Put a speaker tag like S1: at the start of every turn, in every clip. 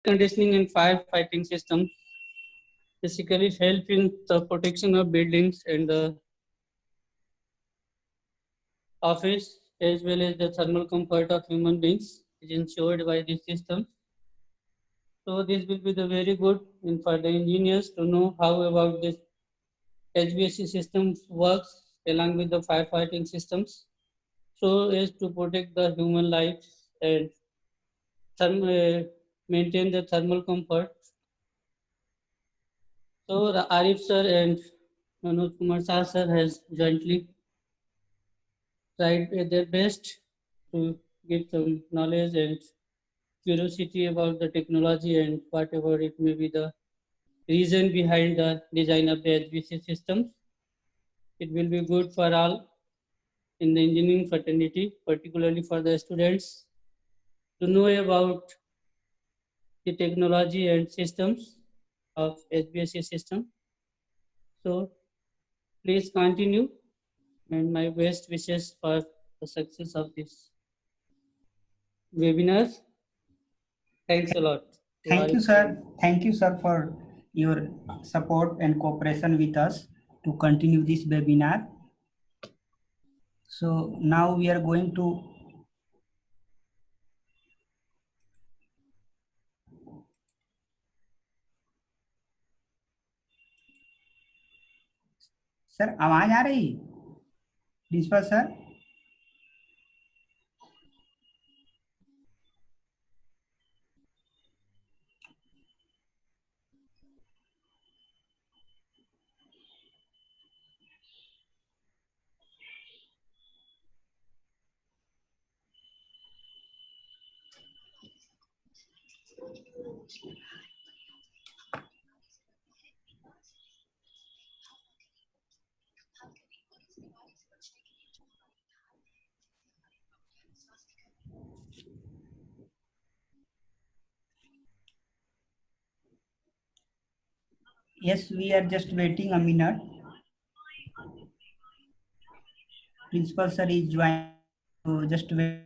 S1: conditioning and firefighting systems basically help in the protection of buildings and the office as well as the thermal comfort of human beings is ensured by these systems. So this will be the very good and for the engineers to know how about this HVAC system works along with the firefighting systems so as to protect the human lives and maintain the thermal comfort. So the Arif sir and Manoj Kumar sir has jointly tried their best to give some knowledge and curiosity about the technology and whatever it may be the reason behind the design of the HVAC systems. It will be good for all in the engineering fraternity, particularly for the students, to know about the technology and systems of HVAC system. So please continue and my best wishes for the success of this webinar. Thanks a lot.
S2: Thank you, sir. Thank you, sir, for your support and cooperation with us to continue this webinar. So now we are going to sir आवाज आ रही principal sir Yes, we are just waiting a minute. Principal sir is joining. So just wait.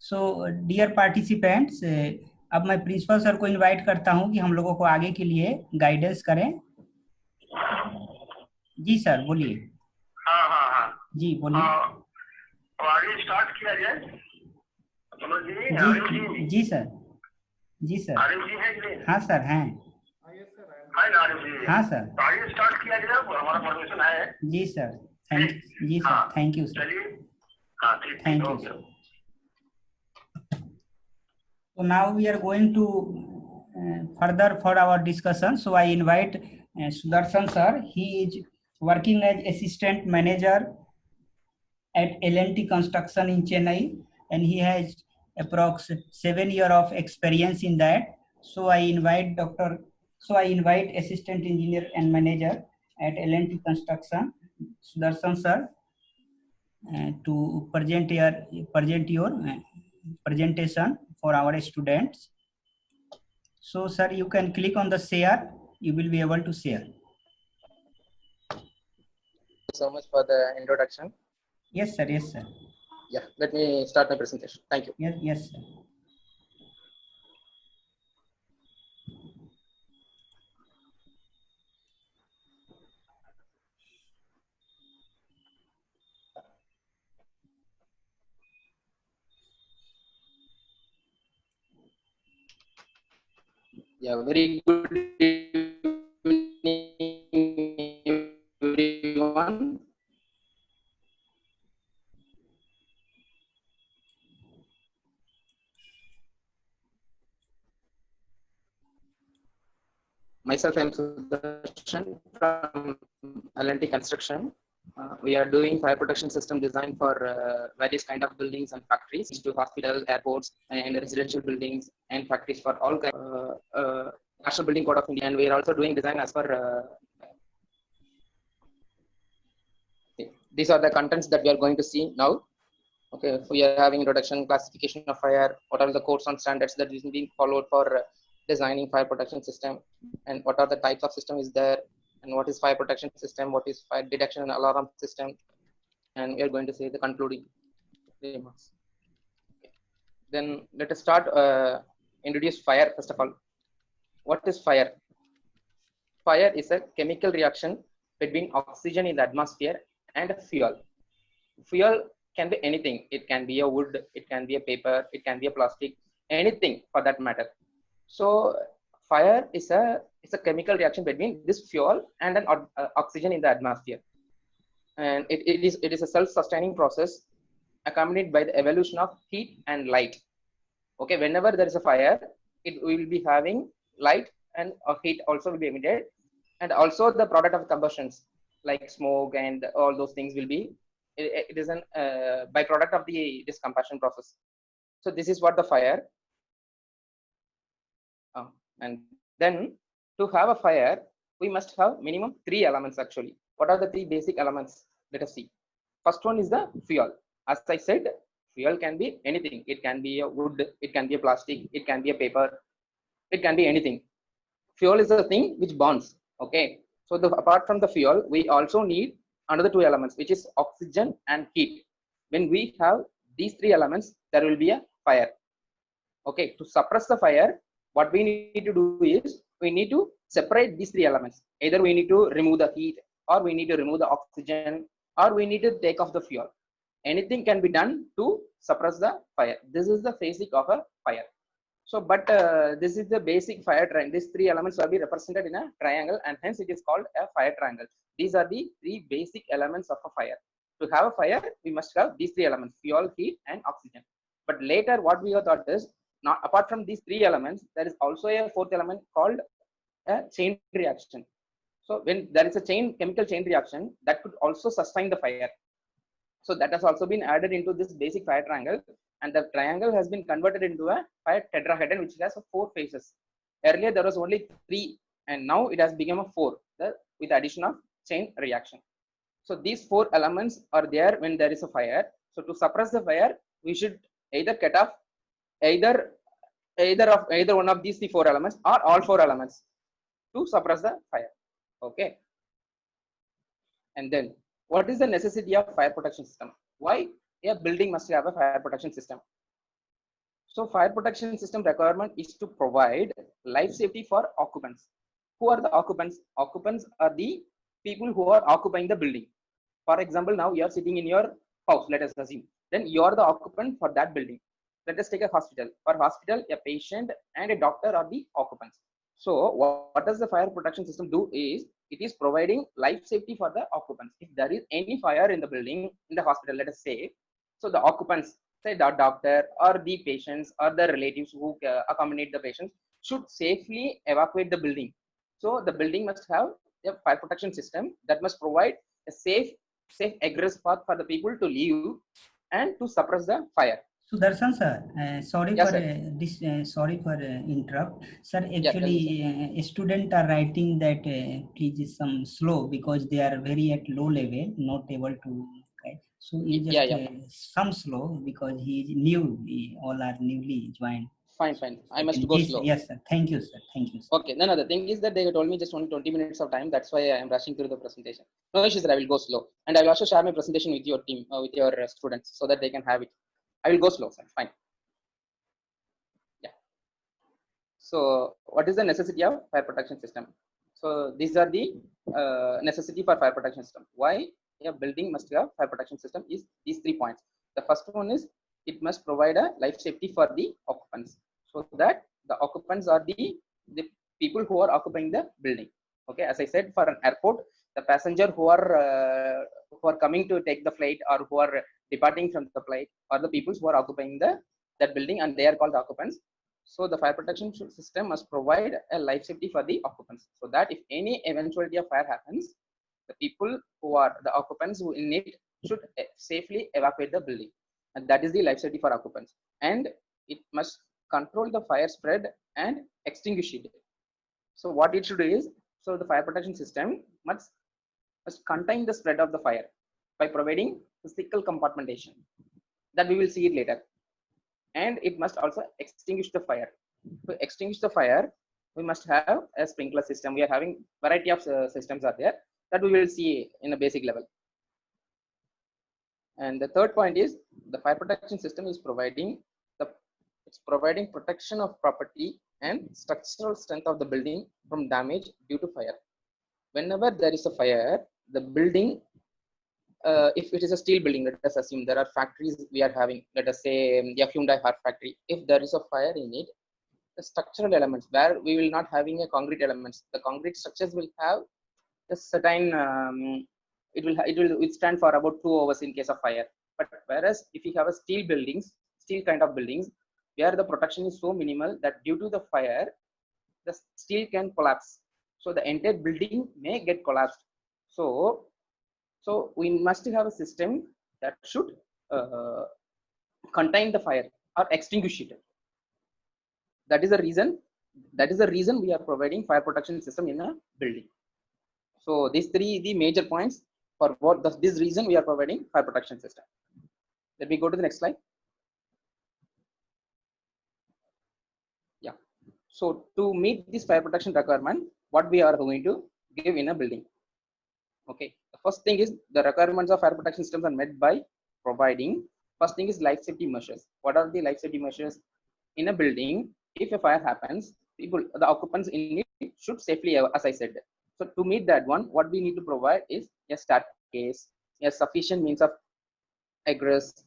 S2: So dear participants अब मैं principal sir को invite करता हूं कि हम लोगों को आगे के लिए गाइडेंस करें जी सर बोलिए
S3: हाँ
S2: जी बोलिए
S3: तो आगे स्टार्ट किया जाए
S2: जी जी सर जी सर
S3: आरिफ जी है कि नहीं?
S2: हाँ सर हैं
S3: है ना आरिफ जी?
S2: हाँ सर
S3: तो आगे स्टार्ट किया जाए हमारा परमिशन है
S2: जी सर थैंक यू सर
S3: चलिए हाँ ठीक
S2: thank you
S3: okay
S2: sir So now we are going to further for our discussion. So I invite Sudarshan sir. He is working as assistant manager at L&T Construction in Chennai, and he has approx 7 years of experience in that. So I invite assistant engineer and manager at L&T Construction, Sudarshan sir, to present your presentation for our students. So sir, you can click on the share, you will be able to share.
S4: Thank you so much for the introduction.
S2: Yes sir, yes sir.
S4: Yeah, let me start my presentation. Thank you.
S2: Yes sir.
S4: Yeah, very good evening, everyone. Myself, I am Sudarshan from L&T Construction. We are doing fire protection system design for various kind of buildings and factories, to hospital, airports, and residential buildings and factories for all kind National Building Code of India. And we are also doing design as per. These are the contents that we are going to see now. Okay, we are having introduction, classification of fire, what are the codes and standards that is being followed for designing fire protection system, and what are the types of system is there, and what is fire protection system, what is fire detection and alarm system, and we are going to say the concluding remarks. Okay. Then let us start introduce fire first of all. What is fire? Fire is a chemical reaction between oxygen in the atmosphere and a fuel. Fuel can be anything. It can be a wood, it can be a paper, it can be a plastic, anything for that matter. So fire is a chemical reaction between this fuel and an oxygen in the atmosphere, and it is a self-sustaining process accompanied by the evolution of heat and light. Okay, whenever there is a fire, it will be having light and heat also will be emitted, and also the product of combustions like smoke and all those things will be. It is an byproduct of this combustion process. So this is what the fire. And then to have a fire, we must have minimum 3 elements actually. What are the 3 basic elements? Let us see. First one is the fuel. As I said, fuel can be anything. It can be a wood, it can be a plastic, it can be a paper, it can be anything. Fuel is the thing which burns. Okay. So apart from the fuel, we also need another 2 elements, which is oxygen and heat. When we have these 3 elements, there will be a fire. Okay. To suppress the fire, what we need to do is we need to separate these 3 elements. Either we need to remove the heat, or we need to remove the oxygen, or we need to take off the fuel. Anything can be done to suppress the fire. This is the basic of a fire. So, but this is the basic fire triangle. These 3 elements will be represented in a triangle, and hence it is called a fire triangle. These are the 3 basic elements of a fire. To have a fire, we must have these 3 elements: fuel, heat, and oxygen. But later, what we have thought is, not apart from these 3 elements, there is also a 4th element called a chain reaction. So when there is a chemical chain reaction, that could also sustain the fire. So that has also been added into this basic fire triangle, and the triangle has been converted into a fire tetrahedron, which has 4 phases. Earlier there was only 3, and now it has become a 4 with the addition of chain reaction. So these 4 elements are there when there is a fire. So to suppress the fire, we should either cut off either one of these 4 elements or all 4 elements to suppress the fire. Okay. And then what is the necessity of fire protection system? Why a building must have a fire protection system? So fire protection system requirement is to provide life safety for occupants. Who are the occupants? Occupants are the people who are occupying the building. For example, now you are sitting in your house, let us assume. Then you are the occupant for that building. Let us take a hospital. For hospital, a patient and a doctor are the occupants. So what does the fire protection system do is, it is providing life safety for the occupants. If there is any fire in the building, in the hospital, let us say, so the occupants, say the doctor or the patients or the relatives who accommodate the patients, should safely evacuate the building. So the building must have a fire protection system that must provide a safe egress path for the people to leave and to suppress the fire.
S2: Sudarshan sir, sorry
S4: Yes,
S2: for
S4: sir.
S2: sorry for interrupt, sir. Actually, students are writing that please some slow because they are very at low level, not able to. Okay. So you just some slow because he is new. We all are newly joined.
S4: Fine. I must go slow.
S2: Yes, sir. Thank you, sir. Thank you, sir.
S4: Okay. No, the thing is that they told me just only 20 minutes of time. That's why I am rushing through the presentation. No issues, sir. I will go slow, and I will also share my presentation with your team, with your students, so that they can have it. I will go slow, sir. Fine. Yeah. So what is the necessity of fire protection system? So these are the necessity for fire protection system. Why a building must have fire protection system is these 3 points. The first one is, it must provide a life safety for the occupants, so that the occupants are the people who are occupying the building. Okay, as I said, for an airport, the passenger who are coming to take the flight or who are departing from the flight are the people who are occupying that building, and they are called occupants. So the fire protection system must provide a life safety for the occupants, so that if any eventuality of fire happens, the people who are the occupants who in it should safely evacuate the building, and that is the life safety for occupants. And it must control the fire spread and extinguish it. So what it should do is, so the fire protection system must contain the spread of the fire by providing physical compartmentation, that we will see it later. And it must also extinguish the fire. To extinguish the fire, we must have a sprinkler system. We are having variety of systems are there that we will see in a basic level. And the third point is, the fire protection system is providing protection of property and structural strength of the building from damage due to fire. Whenever there is a fire, the building, if it is a steel building, let us assume there are factories we are having, let us say the Hyundai car factory. If there is a fire in it, the structural elements, where we will not having a concrete elements, the concrete structures will have a certain, it will withstand for about 2 hours in case of fire. But whereas if you have a steel kind of buildings, where the protection is so minimal that due to the fire, the steel can collapse. So the entire building may get collapsed. So we must have a system that should contain the fire or extinguish it. That is the reason we are providing fire protection system in a building. So these three the major points for what this reason we are providing fire protection system. Let me go to the next slide. Yeah. So to meet this fire protection requirement, what we are going to give in a building. Okay. The first thing is, the requirements of fire protection systems are met by providing, first thing is life safety measures. What are the life safety measures in a building? If a fire happens, the occupants in it should safely, as I said. So to meet that one, what we need to provide is a staircase, a sufficient means of egress,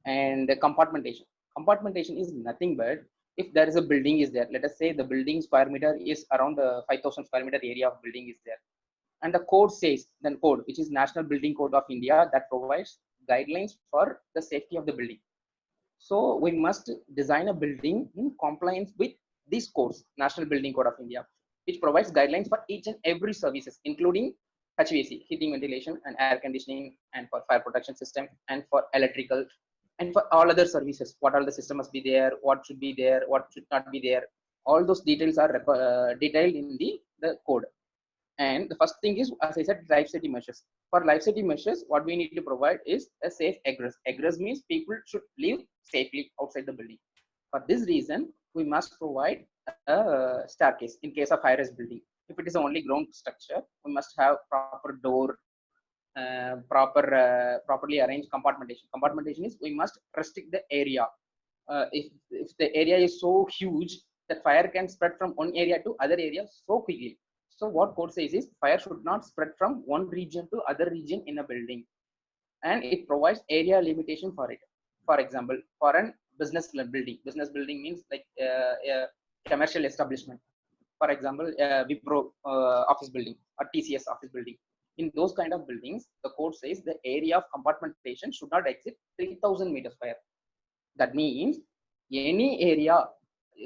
S4: and compartmentation. Compartmentation is nothing but, if there is a building is there, let us say the building square meter is around 5,000 square meter area of building is there, and the code says, then code, which is National Building Code of India, that provides guidelines for the safety of the building. So we must design a building in compliance with these codes, National Building Code of India, which provides guidelines for each and every services, including HVAC, heating, ventilation, and air conditioning, and for fire protection system, and for electrical, and for all other services. What all the system must be there, what should be there, what should not be there. All those details are detailed in the code. And the first thing is, as I said, life safety measures. For life safety measures, what we need to provide is a safe egress. Egress means people should live safely outside the building. For this reason, we must provide a staircase in case of high-rise building. If it is only ground structure, we must have proper door, properly arranged compartmentation. Compartmentation is, we must restrict the area. If the area is so huge that fire can spread from one area to other areas so quickly. So what code says is, fire should not spread from one region to other region in a building, and it provides area limitation for it. For example, for an business building means like a commercial establishment. For example, Wipro office building or TCS office building. In those kind of buildings, the code says the area of compartmentation should not exceed 3,000 meters square. That means any area,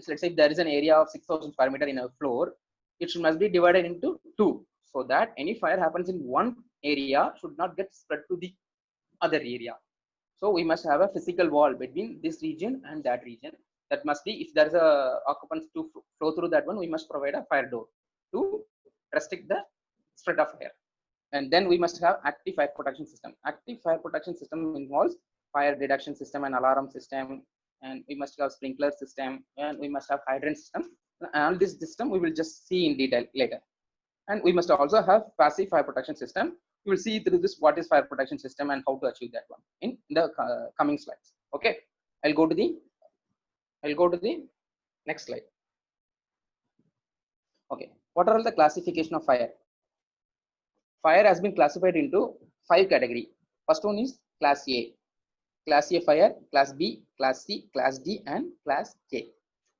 S4: let's say if there is an area of 6,000 square meter in a floor, it must be divided into two, so that any fire happens in one area should not get spread to the other area. So we must have a physical wall between this region and that region. That must be, if there is a occupants to flow through that one, we must provide a fire door to restrict the spread of fire. And then we must have active fire protection system. Active fire protection system involves fire detection system and alarm system, and we must have sprinkler system, and we must have hydrant system. And this system we will just see in detail later. And we must also have passive fire protection system. You will see through this what is fire protection system and how to achieve that one in the coming slides. Okay, I'll go to the next slide. Okay, what are all the classification of fire? Fire has been classified into 5 categories. First one is class A. Class A fire, class B, class C, class D, and class K.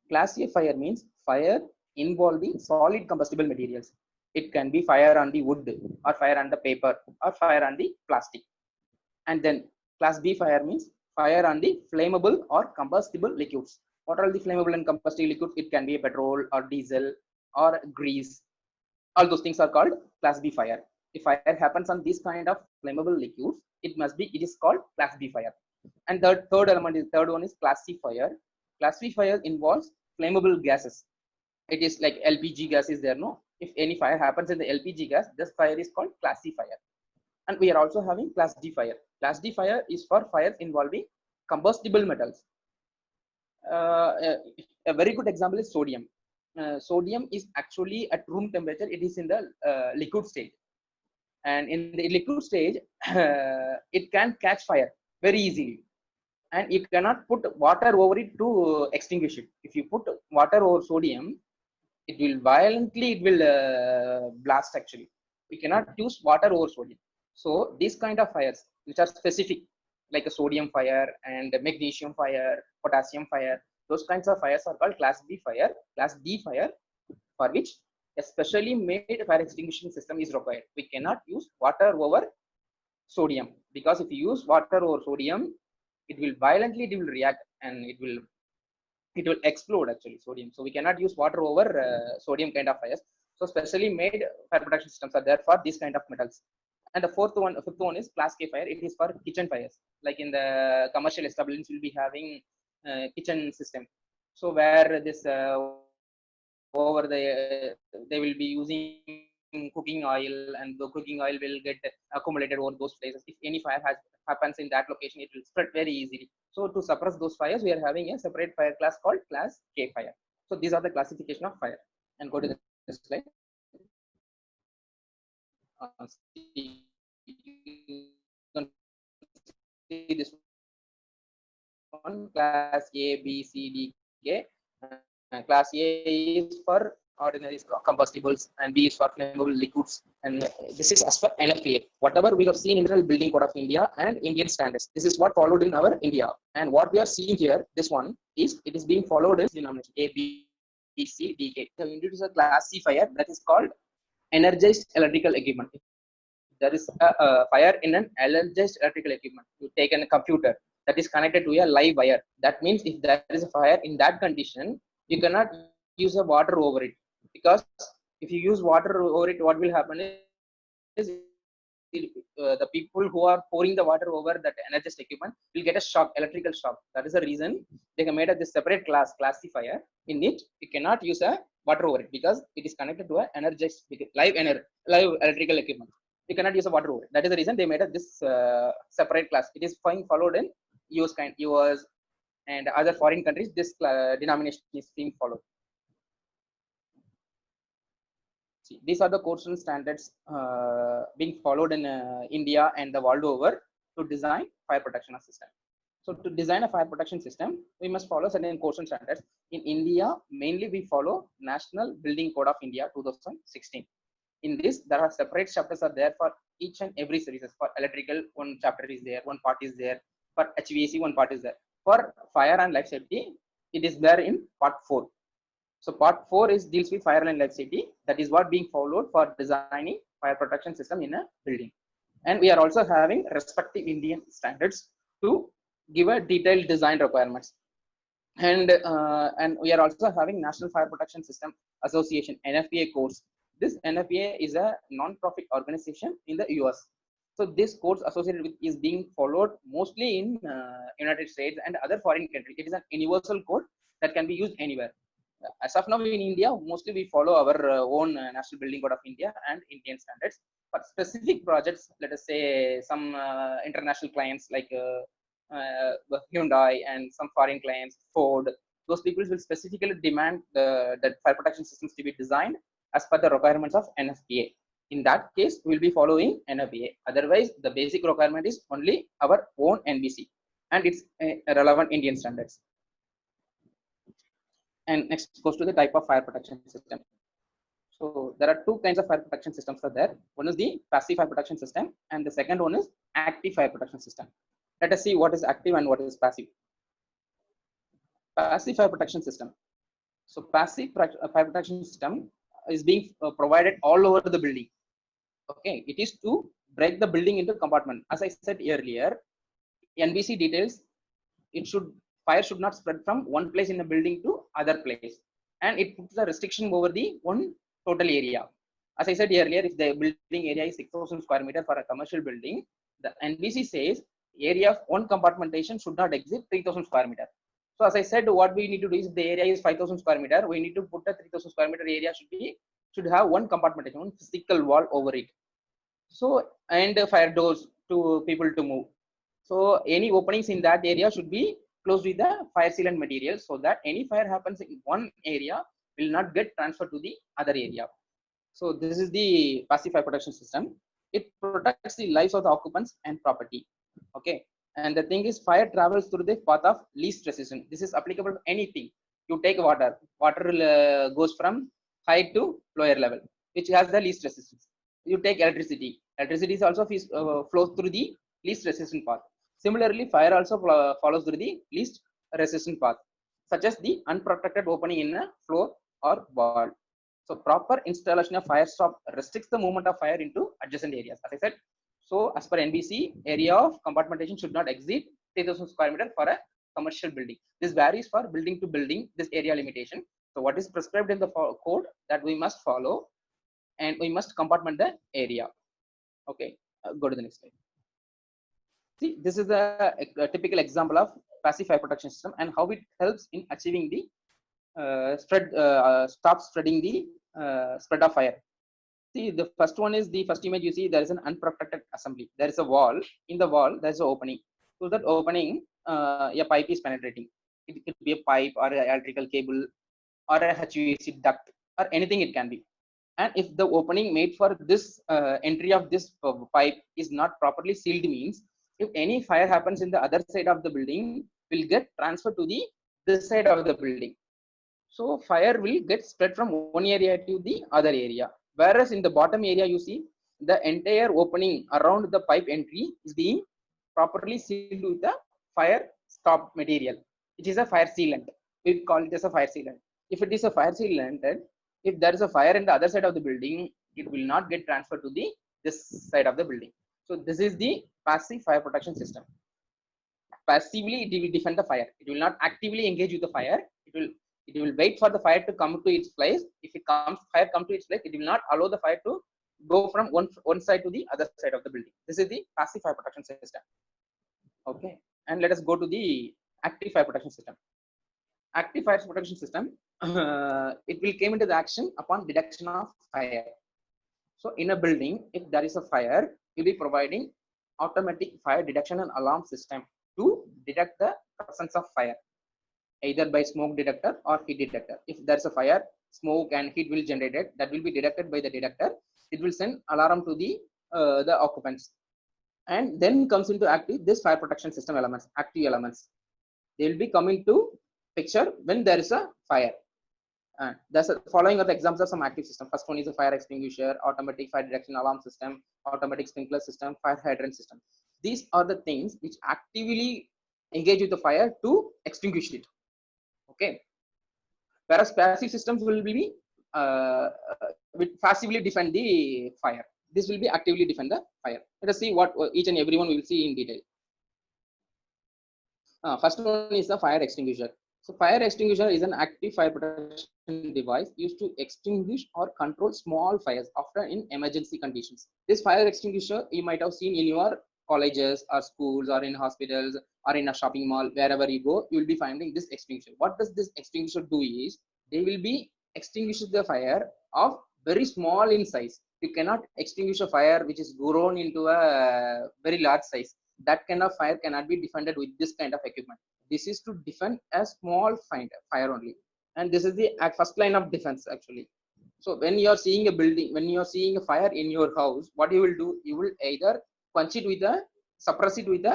S4: Class A fire means fire involving solid combustible materials. It can be fire on the wood, or fire on the paper, or fire on the plastic. And then class B fire means fire on the flammable or combustible liquids. What are the flammable and combustible liquids? It can be petrol or diesel or grease. All those things are called class B fire. If fire happens on this kind of flammable liquids, it is called class B fire. And the third one is class C fire. Class C fire involves flammable gases. It is like LPG gas is there, no? If any fire happens in the LPG gas, this fire is called class C fire. And we are also having class D fire. Class D fire is for fires involving combustible metals. A very good example is sodium. Sodium is actually at room temperature. It is in the liquid stage, and in the liquid stage, it can catch fire very easily, and you cannot put water over it to extinguish it. If you put water over sodium, it will violently blast. Actually, we cannot use water over sodium. So these kind of fires, which are specific, like a sodium fire and a magnesium fire, potassium fire, those kinds of fires are called class B fire. Class D fire, for which a specially made fire extinguishing system is required. We cannot use water over sodium, because if you use water over sodium, it will react, and it will explode actually, sodium. So we cannot use water over sodium kind of fires. So specially made fire protection systems are there for this kind of metals. And the fifth one is class K fire. It is for kitchen fires. Like in the commercial establishments, will be having kitchen system. So where this they will be using cooking oil, and the cooking oil will get accumulated over those places. If any fire happens in that location, it will spread very easily. So to suppress those fires, we are having a separate fire class called class K fire. So these are the classification of fire. And go to the next slide. See this one, class A, B, C, D, K. Class A is for ordinary combustibles, and B is for flammable liquids. And this is as per NFPA. Whatever we have seen in the Building Code of India and Indian standards, this is what followed in our India. And what we are seeing here, this one is, it is being followed in denomination A, B, C, D, K. So introduce a class C fire that is called energized electrical equipment. There is a fire in an energized electrical equipment. You take a computer that is connected to a live wire. That means if there is a fire in that condition, you cannot use a water over it, because if you use water over it, what will happen is the people who are pouring the water over that energized equipment will get a shock, electrical shock. That is the reason they have made a this separate class C fire. In it, you cannot use a water over it, because it is connected to a energized live electrical equipment. You cannot use a water over it. That is the reason they made this separate class. It is followed in US and other foreign countries. This denomination is being followed. See, these are the codes and standards being followed in India and the world over to design fire protection system. So to design a fire protection system, we must follow certain codes and standards. In India, mainly we follow National Building Code of India 2016. In this, there are separate chapters are there for each and every services. For electrical, one chapter is there, one part is there. For HVAC, one part is there. For fire and life safety, it is there in part 4. So part 4 deals with fire and life safety. That is what being followed for designing fire protection system in a building. And we are also having respective Indian standards to give a detailed design requirements. And we are also having National Fire Protection System Association, NFPA course. This NFPA is a non-profit organization in the US. So this course associated with is being followed mostly in United States and other foreign countries. It is an universal code that can be used anywhere. As of now in India, mostly we follow our own National Building Code of India and Indian standards. For specific projects, let us say some international clients like Hyundai and some foreign clients, Ford, those people will specifically demand that fire protection systems to be designed as per the requirements of NFPA. In that case, we will be following NFPA. Otherwise, the basic requirement is only our own NBC and its relevant Indian standards. And next goes to the type of fire protection system. So there are two kinds of fire protection systems are there. One is the passive fire protection system, and the second one is active fire protection system. Let us see what is active and what is passive. Passive fire protection system. So passive fire protection system is being provided all over the building. Okay, it is to break the building into compartment. As I said earlier, NBC details it should fire should not spread from one place in the building to other place, and it puts a restriction over the one total area. As I said earlier, if the building area is 6,000 square meter for a commercial building, the NBC says area of one compartmentation should not exceed 3,000 square meter. So as I said, what we need to do is, if the area is 5,000 square meter, we need to put a 3,000 square meter area should have one compartmentation, one physical wall over it. So, and fire doors to people to move. So any openings in that area should be closed with the fire sealant material, so that any fire happens in one area will not get transferred to the other area. So this is the passive fire protection system. It protects the lives of the occupants and property. Okay. And the thing is, fire travels through the path of least resistance. This is applicable to anything. You take water. Water goes from high to lower level, which has the least resistance. You take electricity. Electricity is also flows through the least resistant path. Similarly, fire also follows through the least resistant path, such as the unprotected opening in a floor or wall. So proper installation of fire stop restricts the movement of fire into adjacent areas. As I said, so as per NBC, area of compartmentation should not exceed 3,000 square meter for a commercial building. This varies for building to building, this area limitation. So what is prescribed in the code that we must follow, and we must compartment the area. Okay, go to the next slide. See, this is a typical example of passive fire protection system and how it helps in achieving the stop spreading the spread of fire. See, the first one is the first image you see, there is an unprotected assembly. There is a wall. In the wall, there is an opening. Through that opening, a pipe is penetrating. It could be a pipe or an electrical cable or a HVAC duct or anything it can be. And if the opening made for this entry of this pipe is not properly sealed, means if any fire happens in the other side of the building, will get transferred to the this side of the building. So fire will get spread from one area to the other area. Whereas in the bottom area, you see the entire opening around the pipe entry is being properly sealed with the fire stop material, which is a fire sealant. We call it as a fire sealant. If it is a fire sealant, if there is a fire in the other side of the building, it will not get transferred to the this side of the building. So this is the passive fire protection system. Passively, it will defend the fire. It will not actively engage with the fire. It will wait for the fire to come to its place. If fire comes to its place, it will not allow the fire to go from one side to the other side of the building. This is the passive fire protection system. Okay, and let us go to the active fire protection system. Active fire protection system, it will come into the action upon detection of fire. So in a building, if there is a fire, you'll be providing automatic fire detection and alarm system to detect the presence of fire, either by smoke detector or heat detector. If there's a fire, smoke and heat will generate it. That will be detected by the detector. It will send alarm to the occupants, and then comes into active this fire protection system elements, active elements. They will be coming to picture when there is a fire. That's following are the examples of some active system. First one is a fire extinguisher, automatic fire detection alarm system, automatic sprinkler system, fire hydrant system. These are the things which actively engage with the fire to extinguish it. Okay. Whereas passive systems will be passively defend the fire. This will be actively defend the fire. Let us see what each and every one we will see in detail. First one is the fire extinguisher. So fire extinguisher is an active fire protection device used to extinguish or control small fires, often in emergency conditions. This fire extinguisher you might have seen in your colleges or schools or in hospitals or in a shopping mall. Wherever you go, you will be finding this extinguisher. What does this extinguisher do is, they will be extinguishing the fire of very small in size. You cannot extinguish a fire which is grown into a very large size. That kind of fire cannot be defended with this kind of equipment. This is to defend a small fire only, and this is the first line of defense actually. So when you are seeing a building, when you are seeing a fire in your house, what you will do, you will either quench it with suppress it with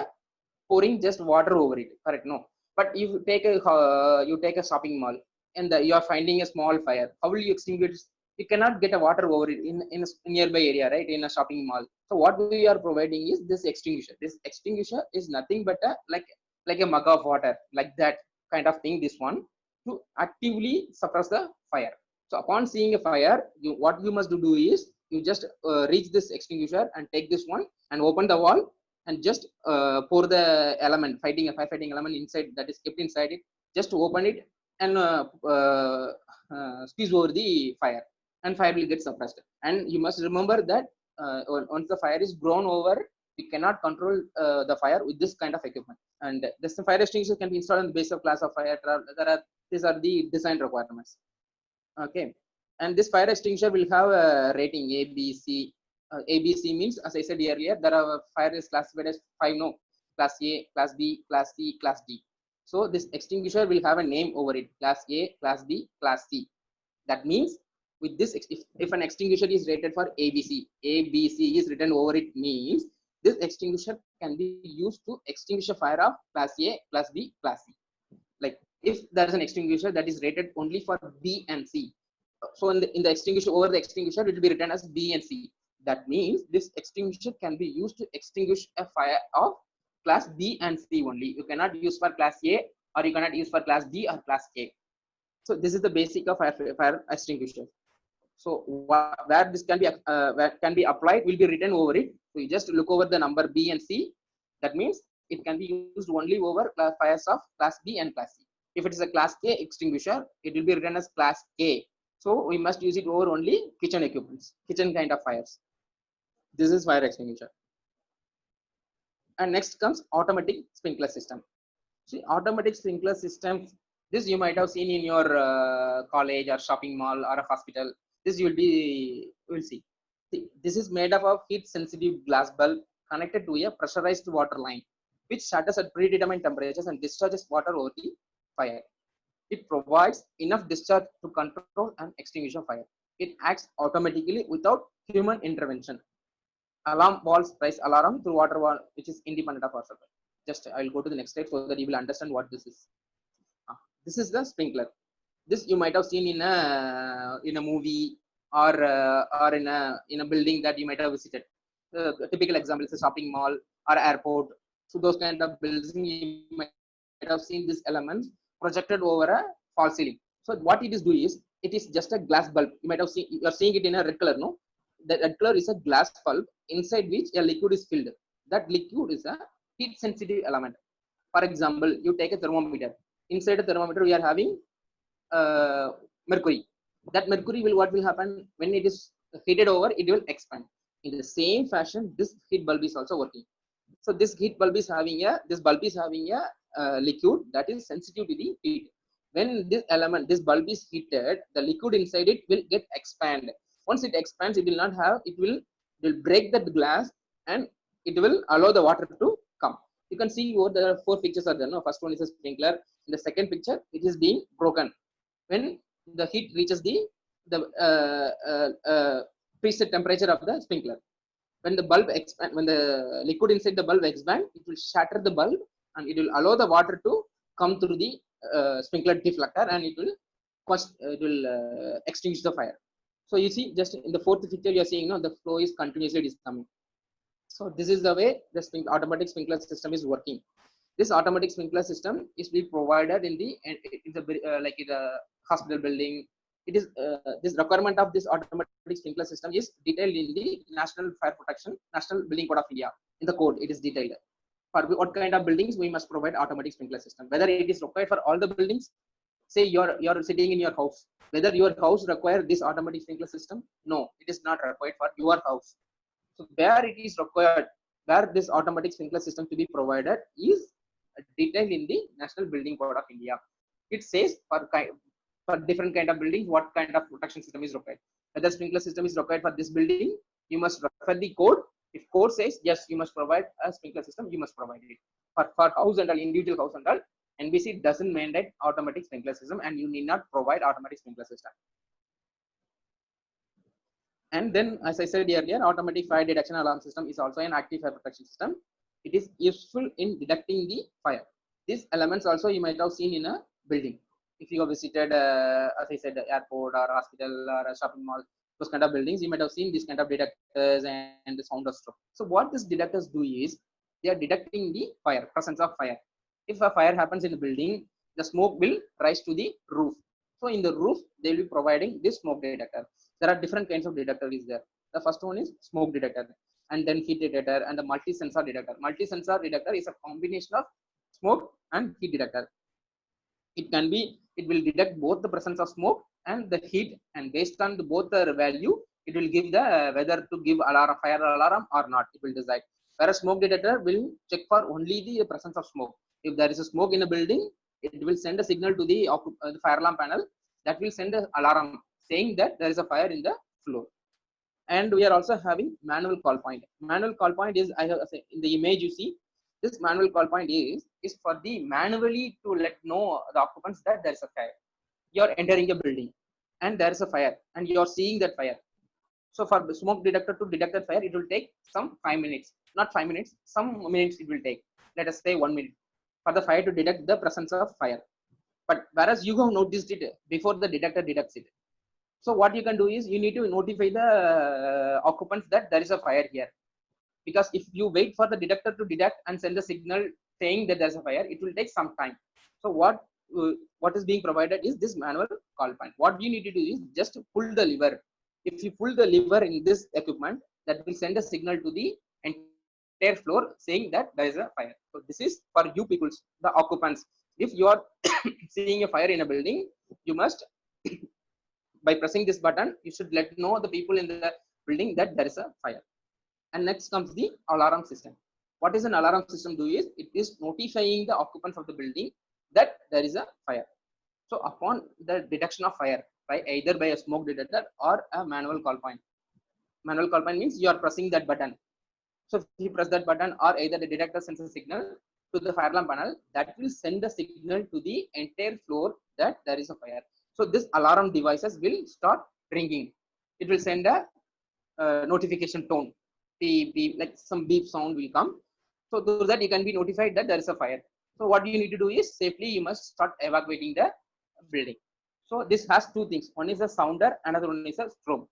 S4: pouring just water over it, correct? No, but if you take a shopping mall and you are finding a small fire, how will you extinguish? You cannot get a water over it in a nearby area, right? In a shopping mall. So what we are providing is this extinguisher. This extinguisher is nothing but like a mug of water, like that kind of thing. This one, to actively suppress the fire. So upon seeing a fire, what you must do is you just reach this extinguisher and take this one and open the wall and just pour the element, firefighting element inside, that is kept inside it. Just open it and squeeze over the fire, and fire will get suppressed. And you must remember that once the fire is blown over, we cannot control the fire with this kind of equipment. And this fire extinguisher can be installed on the base of class of fire. These are the design requirements. Okay, and this fire extinguisher will have a rating A, B, C. A, B, C means, as I said earlier, there are fire is classified as 5 no, class A, class B, class C, class D. So this extinguisher will have a name over it, class A, class B, class C. That means with this, if an extinguisher is rated for ABC, ABC is written over it, means this extinguisher can be used to extinguish a fire of class A, class B, class C. Like if there is an extinguisher that is rated only for B and C, so in the extinguisher, over the extinguisher, it will be written as B and C. That means this extinguisher can be used to extinguish a fire of class B and C only. You cannot use for class A, or you cannot use for class B or class A. So this is the basic of fire extinguisher. So where this can be applied will be written over it. So you just look over the number B and C. That means it can be used only over fires of class B and class C. If it is a class A extinguisher, it will be written as class A. So we must use it over only kitchen equipments, kitchen kind of fires. This is fire extinguisher. And next comes automatic sprinkler system. See, automatic sprinkler system, this you might have seen in your college or shopping mall or a hospital. This you will see. See, this is made up of heat sensitive glass bulb connected to a pressurized water line, which shutters at predetermined temperatures and discharges water over the fire. It provides enough discharge to control and extinguish a fire. It acts automatically without human intervention. Alarm valves raise alarm through water valve, which is independent of our supply. Just I will go to the next slide so that you will understand what this is. This is the sprinkler. This you might have seen in a movie or in a building that you might have visited. A typical example is a shopping mall or airport. So those kind of buildings you might have seen this element projected over a false ceiling. So what it is doing is, it is just a glass bulb. You might have seen, you are seeing it in a red color, no? The red color is a glass bulb inside which a liquid is filled. That liquid is a heat sensitive element. For example, you take a thermometer. Inside a thermometer, we are having mercury. That mercury what will happen when it is heated over, it will expand. In the same fashion, this heat bulb is also working. So this heat bulb is having a liquid that is sensitive to the heat. When this bulb is heated, the liquid inside it will get expand. Once it expands, it will break that glass and it will allow the water to come. You can see what the 4 pictures are there. No, first one is a sprinkler. In the second picture, it is being broken. When the heat reaches the preset temperature of the sprinkler, when the bulb expand, when the liquid inside the bulb expand, it will shatter the bulb and it will allow the water to come through the sprinkler deflector and it will extinguish the fire. So you see, just in the 4th picture, you are seeing the flow is continuously coming. So this is the way the automatic sprinkler system is working. This automatic sprinkler system is being provided in the hospital building. It is this requirement of this automatic sprinkler system is detailed in the National Fire Protection, National Building Code of India. In the code, it is detailed. For what kind of buildings we must provide automatic sprinkler system. Whether it is required for all the buildings, say you're sitting in your house. Whether your house require this automatic sprinkler system? No, it is not required for your house. So where it is required, where this automatic sprinkler system to be provided is detailed in the National Building Code of India. It says for different kind of buildings what kind of protection system is required. Whether sprinkler system is required for this building, you must refer the code. If code says yes, you must provide a sprinkler system, you must provide it. For house and all, individual house and all, NBC doesn't mandate automatic sprinkler system and you need not provide automatic sprinkler system. And then, as I said earlier, automatic fire detection alarm system is also an active fire protection system. It is useful in detecting the fire. These elements also you might have seen in a building. If you have visited, as I said, the airport or hospital or a shopping mall, those kind of buildings, you might have seen these kind of detectors and the sound of stroke. So what these detectors do is, they are detecting the fire, presence of fire. If a fire happens in the building, the smoke will rise to the roof. So in the roof, they will be providing this smoke detector. There are different kinds of detector is there. The first one is smoke detector, and then heat detector, and the multi-sensor detector. Multi-sensor detector is a combination of smoke and heat detector. It will detect both the presence of smoke and the heat, and based on both the value, it will give the whether to give alarm, fire alarm or not. It will decide. Whereas smoke detector will check for only the presence of smoke. If there is a smoke in a building, it will send a signal to the fire alarm panel that will send an alarm saying that there is a fire in the floor. And we are also having manual call point. Manual call point is, I have in the image you see, this manual call point is for the manually to let know the occupants that there is a fire. You're entering a building and there is a fire and you're seeing that fire. So for the smoke detector to detect that fire, it will take some 5 minutes, not 5 minutes, some minutes it will take. Let us say 1 minute for the fire to detect the presence of fire. But whereas you have noticed it before the detector detects it. So what you can do is you need to notify the occupants that there is a fire here. Because if you wait for the detector to detect and send a signal saying that there's a fire, it will take some time. So what is being provided is this manual call point. What you need to do is just pull the lever. If you pull the lever in this equipment, that will send a signal to the entire floor saying that there is a fire. So this is for you people, the occupants. If you are seeing a fire in a building, you must by pressing this button, you should let know the people in the building that there is a fire. And next comes the alarm system. What is an alarm system do is, it is notifying the occupants of the building that there is a fire. So upon the detection of fire, by either by a smoke detector or a manual call point. Manual call point means you are pressing that button. So if you press that button, or either the detector sends a signal to the fire alarm panel, that will send a signal to the entire floor that there is a fire. So this alarm devices will start ringing. It will send a notification tone. Beep, beep, like some beep sound will come. So through that you can be notified that there is a fire. So what you need to do is safely you must start evacuating the building. So this has two things. One is a sounder, another one is a strobe.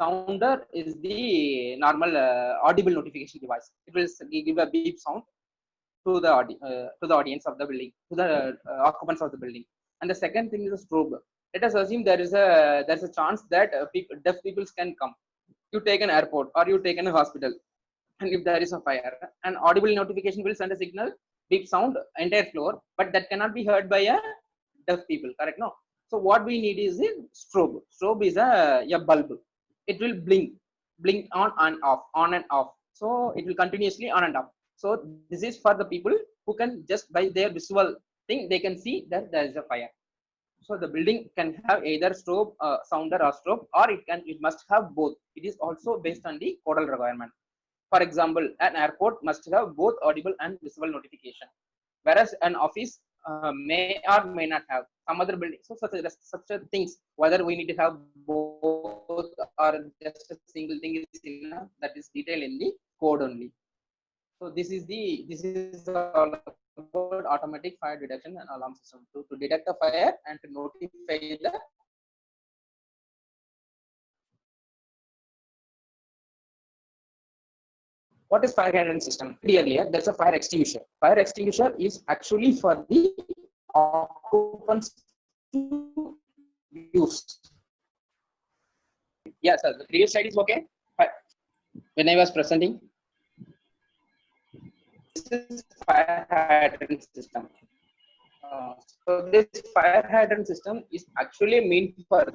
S4: Sounder is the normal audible notification device. It will give a beep sound to the audience of the building, to the occupants of the building. And the second thing is a strobe. Let us assume there is a chance that deaf people can come. You take an airport or you take an hospital, and if there is a fire, an audible notification will send a signal, beep sound, entire floor, but that cannot be heard by a deaf people. Correct? No. So what we need is a strobe. Strobe is a bulb. It will blink on and off, on and off. So it will continuously on and off. So this is for the people who can just by their visual thing, they can see that there is a fire. So the building can have either strobe, sounder or strobe, or it must have both. It is also based on the codal requirement. For example, an airport must have both audible and visual notification, whereas an office may or may not have. Some other buildings, so such things, whether we need to have both or just a single thing is enough, that is detailed in the code only. So this is all about automatic fire detection and alarm system to detect a fire and to notify the what is fire hydrant system. Earlier, there's a fire extinguisher. Fire extinguisher is actually for the occupants to use. Yeah, sir. The previous slide is okay. When I was presenting, this is fire hydrant system. So this fire hydrant system is actually meant for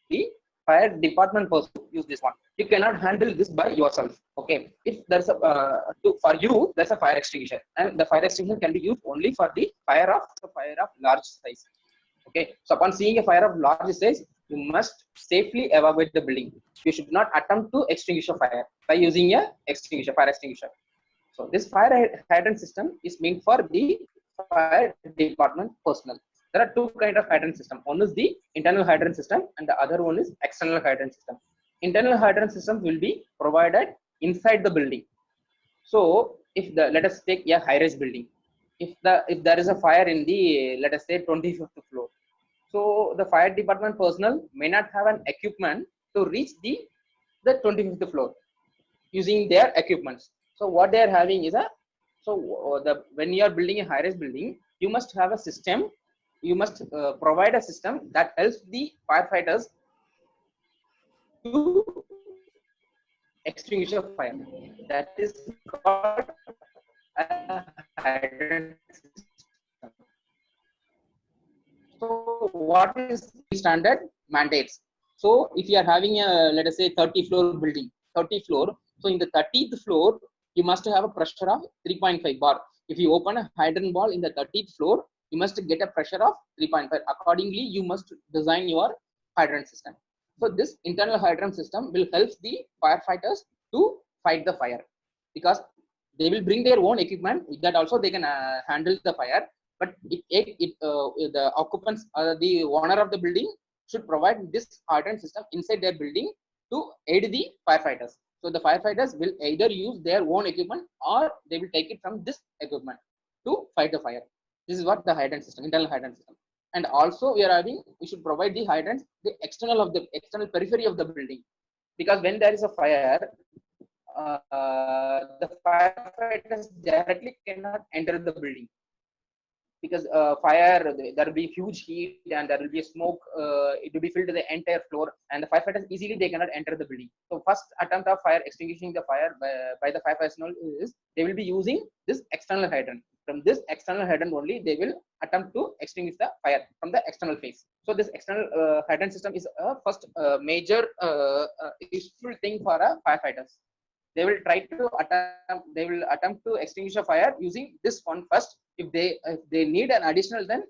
S4: the fire department person to use this one. You cannot handle this by yourself. Okay. If there's a for you, there's a fire extinguisher, and the fire extinguisher can be used only for the fire of large size. Okay. So upon seeing a fire of large size, you must safely evacuate the building. You should not attempt to extinguish a fire by using a fire extinguisher. So this fire hydrant system is meant for the fire department personnel. There are two kinds of hydrant system. One is the internal hydrant system, and the other one is external hydrant system. Internal hydrant system will be provided inside the building. So if let us take a high-rise building. If there is a fire in the, let us say, 25th floor, so the fire department personnel may not have an equipment to reach the 25th floor using their equipments. So what they are having is when you are building a high-rise building, you must have a system. You must provide a system that helps the firefighters to extinguish a fire. That is called a hydrant system. So what is the standard mandates? So if you are having a, let us say, 30 floor building, 30 floor. So in the 30th floor, you must have a pressure of 3.5 bar. If you open a hydrant ball in the 30th floor, you must get a pressure of 3.5. Accordingly, you must design your hydrant system. So this internal hydrant system will help the firefighters to fight the fire, because they will bring their own equipment. With that also they can handle the fire. But the occupants, the owner of the building should provide this hydrant system inside their building to aid the firefighters. So the firefighters will either use their own equipment or they will take it from this equipment to fight the fire. This is what the hydrant system, internal hydrant system. And also we should provide the hydrants, the external periphery of the building, because when there is a fire, the firefighters directly cannot enter the building, because fire, there will be huge heat and there will be smoke. It will be filled to the entire floor, and the firefighters easily they cannot enter the building. So first attempt of fire extinguishing the fire by the fire personnel is they will be using this external hydrant. From this external hydrant only they will attempt to extinguish the fire from the external phase. So this external hydrant system is a first major useful thing for firefighters. They will attempt to extinguish a fire using this one first. If they need an additional, then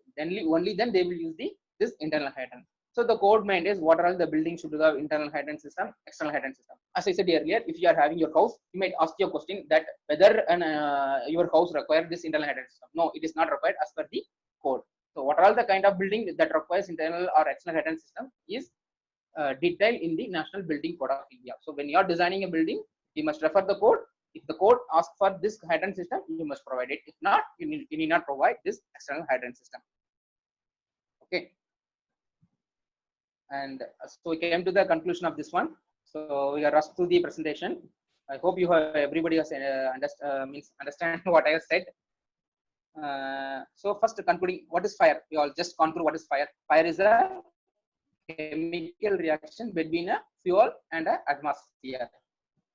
S4: only then they will use this internal hydrant. So the code maintains what are all the buildings should have internal hydrant system, external hydrant system. As I said earlier, if you are having your house, you might ask your question that whether your house requires this internal hydrant system. No, it is not required as per the code. So what are all the kind of building that requires internal or external hydrant system is detailed in the National Building Code of India. So when you are designing a building, you must refer the code. If the code asks for this hydrant system, you must provide it. If not, you need not provide this external hydrant system. Okay. And so we came to the conclusion of this one. So we are rushed through the presentation. I hope everybody has understand what I have said. So first concluding, what is fire? We all just gone through what is fire. Fire is a chemical reaction between a fuel and an atmosphere.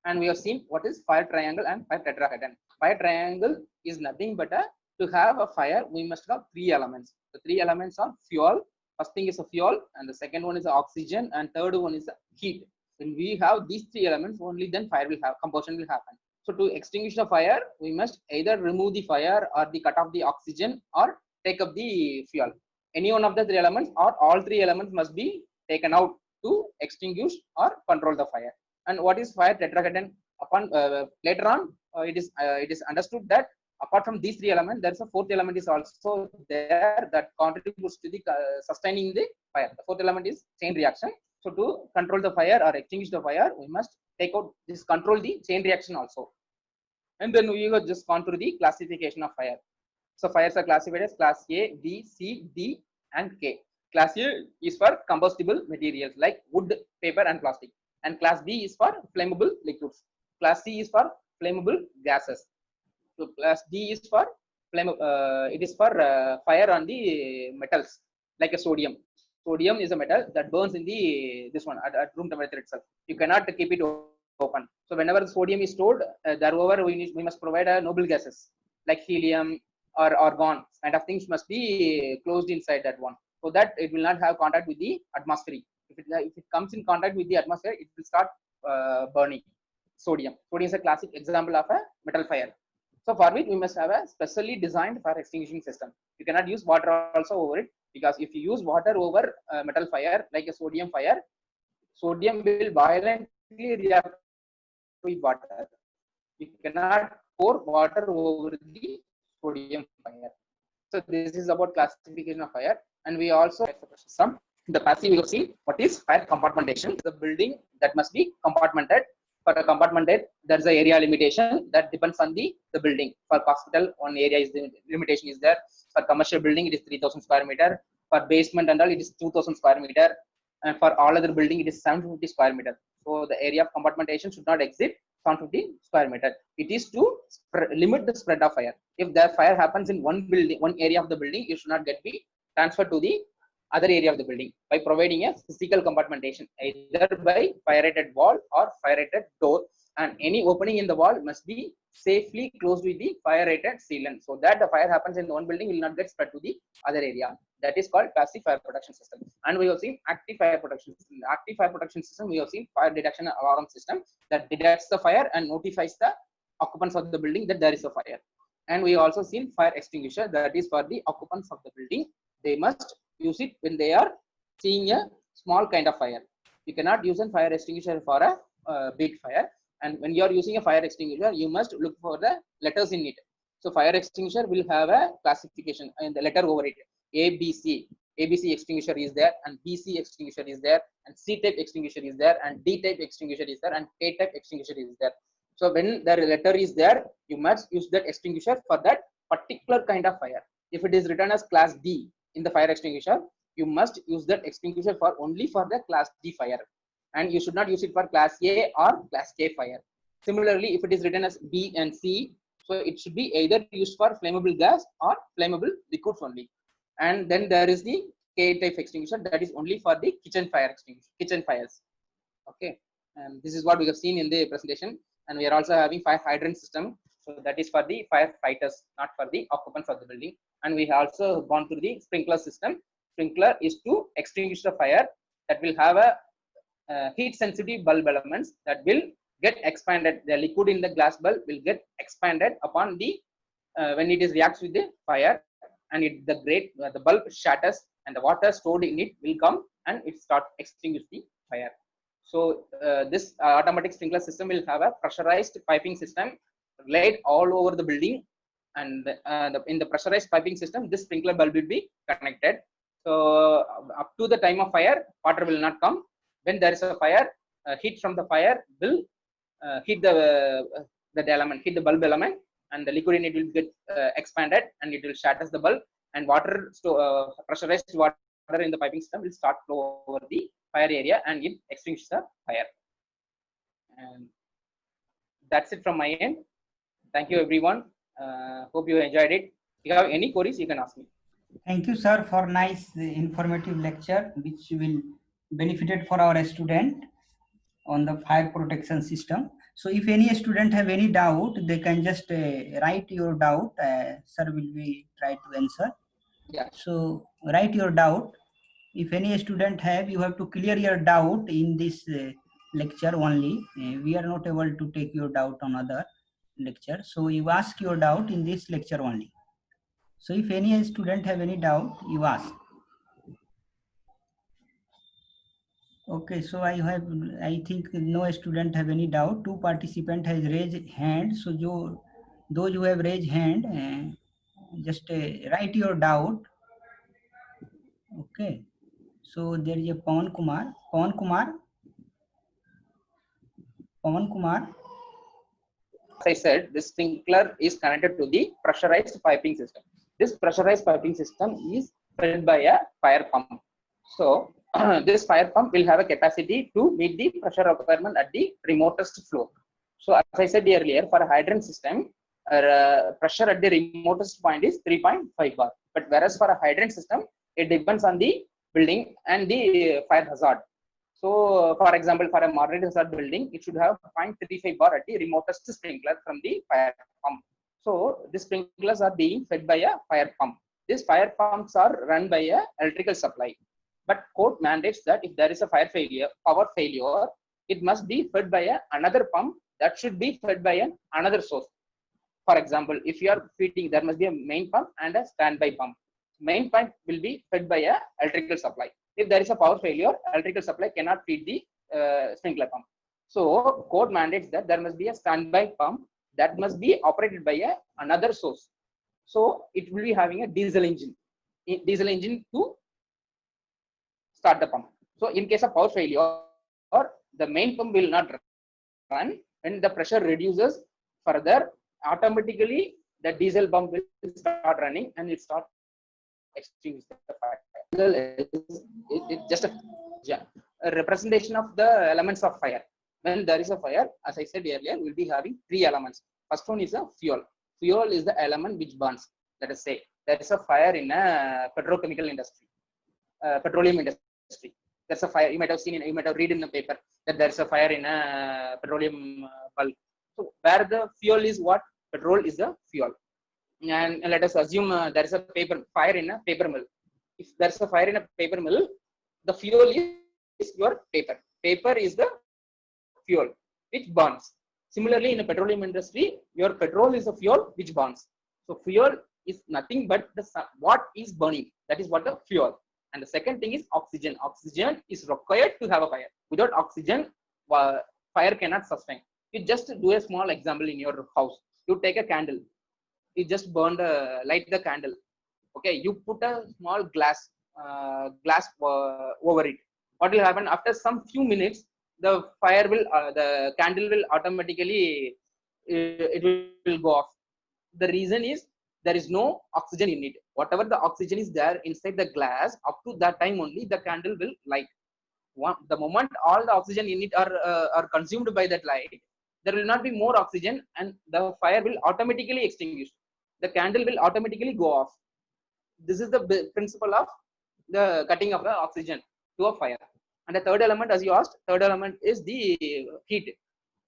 S4: And we have seen what is fire triangle and fire tetrahedron. Fire triangle is nothing but to have a fire, we must have three elements. The three elements are fuel. First thing is a fuel, and the second one is oxygen, and third one is heat. When we have these three elements, only then fire will have combustion will happen. So to extinguish the fire, we must either remove the fire or cut off the oxygen or take up the fuel. Any one of the three elements or all three elements must be taken out to extinguish or control the fire. And what is fire tetrahedron? Upon later on, it is understood that apart from these three elements, there is a fourth element is also there that contributes to the sustaining the fire. The fourth element is chain reaction. So to control the fire or extinguish the fire, we must control the chain reaction also. And then we have just gone through the classification of fire. So fires are classified as class A, B, C, D, and K. Class A is for combustible materials like wood, paper, and plastic. And class B is for flammable liquids. Class C is for flammable gases. So class D is for fire on the metals like a sodium. Sodium is a metal that burns in this one at room temperature itself. You cannot keep it open. So whenever the sodium is stored, thereover we must provide noble gases like helium or argon. Kind of things must be closed inside that one, so that it will not have contact with the atmosphere. If it comes in contact with the atmosphere, it will start burning. Sodium is a classic example of a metal fire. So for which we must have a specially designed fire extinguishing system. You cannot use water also over it, because if you use water over metal fire like a sodium fire, sodium will violently react with water. You cannot pour water over the sodium fire. So this is about classification of fire. And we also some the passive we have seen what is fire compartmentation. The building that must be compartmented. For a compartmented, there is an area limitation that depends on the building. For hospital, one area is the limitation is there. For commercial building, it is 3,000 square meter. For basement and all, it is 2,000 square meter. And for all other building, it is 750 square meter. So the area of compartmentation should not exceed 750 square meter. It is to limit the spread of fire. If the fire happens in one building, one area of the building, it should not get be transferred to the other area of the building by providing a physical compartmentation, either by fire rated wall or fire rated door, and any opening in the wall must be safely closed with the fire rated sealant, so that the fire happens in the one building will not get spread to the other area. That is called passive fire protection system. And we have seen active fire protection system. In the active fire protection system, we have seen fire detection alarm system that detects the fire and notifies the occupants of the building that there is a fire. And we also seen fire extinguisher, that is for the occupants of the building. They must use it when they are seeing a small kind of fire. You cannot use a fire extinguisher for a big fire. And when you are using a fire extinguisher, you must look for the letters in it. So fire extinguisher will have a classification and the letter over it. A, B, C. ABC extinguisher is there, and BC extinguisher is there, and C type extinguisher is there, and D type extinguisher is there, and K type extinguisher is there. So when the letter is there, you must use that extinguisher for that particular kind of fire. If it is written as class D in the fire extinguisher, you must use that extinguisher for only for the class D fire, and you should not use it for class A or class K fire. Similarly, if it is written as B and C, so it should be either used for flammable gas or flammable liquids only. And then there is the K type extinguisher, that is only for the kitchen fire extinguisher, kitchen fires. Okay, and this is what we have seen in the presentation. And we are also having fire hydrant system, so that is for the firefighters, not for the occupants of the building. And we have also gone through the sprinkler system. Sprinkler is to extinguish the fire that will have a heat sensitive bulb elements that will get expanded. The liquid in the glass bulb will get expanded upon the when it is reacts with the fire, and the bulb shatters, and the water stored in it will come and it start extinguish the fire. So this automatic sprinkler system will have a pressurized piping system laid all over the building, and in the pressurized piping system, this sprinkler bulb will be connected. So up to the time of fire, water will not come. When there is a fire, heat from the fire will hit the element, hit the bulb element, and the liquid in it will get expanded, and it will shatter the bulb, and pressurized water in the piping system will start flow over the fire area, and it extinguishes the fire. And that's it from my end. Thank you, everyone. Hope you enjoyed it. If you have any queries, you can ask me.
S2: Thank you, sir, for nice informative lecture, which will benefited for our student on the fire protection system. So if any student have any doubt, they can just write your doubt. Sir will be try to answer.
S4: Yeah.
S2: So write your doubt. If any student have, you have to clear your doubt in this lecture only. We are not able to take your doubt on other lecture. So you ask your doubt in this lecture only. So if any student have any doubt, you ask. Okay, so I think no student have any doubt. 2 participant has raised hand. So those who have raised hand, just write your doubt. Okay. So there is a Pawan Kumar. Pawan Kumar.
S4: As I said, this sprinkler is connected to the pressurized piping system. This pressurized piping system is fed by a fire pump. So this fire pump will have a capacity to meet the pressure requirement at the remotest floor. So as I said earlier, for a hydrant system, pressure at the remotest point is 3.5 bar. But whereas for a hydrant system, it depends on the building and the fire hazard. So for example, for a moderate hazard building, it should have 0.35 bar at the remotest sprinkler from the fire pump. So these sprinklers are being fed by a fire pump. These fire pumps are run by a electrical supply. But code mandates that if there is a power failure, it must be fed by another pump that should be fed by another source. For example, if you are feeding, there must be a main pump and a standby pump. Main pump will be fed by a electrical supply. If there is a power failure, electrical supply cannot feed the sprinkler pump. So code mandates that there must be a standby pump that must be operated by another source. So it will be having a diesel engine to start the pump. So in case of power failure, the main pump will not run. When the pressure reduces further, automatically the diesel pump will start running and it starts extinguishing the fire. It's just a representation of the elements of fire. when there is a fire, as I said earlier, we'll be having three elements. First one is a fuel. Fuel is the element which burns. Let us say there is a fire in a petrochemical industry, petroleum industry. There's a fire. You might have seen, you might have read in the paper that there's a fire in a petroleum bulb. So where the fuel is what? Petrol is the fuel. And let us assume there is a fire in a paper mill. If there's a fire in a paper mill, the fuel is your paper. Paper is the fuel which burns. Similarly, in a petroleum industry, your petrol is a fuel which burns. So fuel is nothing but what is burning. That is what the fuel. And the second thing is oxygen. Oxygen is required to have a fire. Without oxygen, fire cannot sustain. You just do a small example in your house. You take a candle. You just light the candle. Okay, you put a small glass over it. What will happen after some few minutes? The fire will, the candle will automatically, it will go off. The reason is there is no oxygen in it. Whatever the oxygen is there inside the glass, up to that time only the candle will light. The moment all the oxygen in it are consumed by that light, there will not be more oxygen and the fire will automatically extinguish. The candle will automatically go off. This is the principle of the cutting of the oxygen to a fire. And the third element, as you asked, third element is the heat.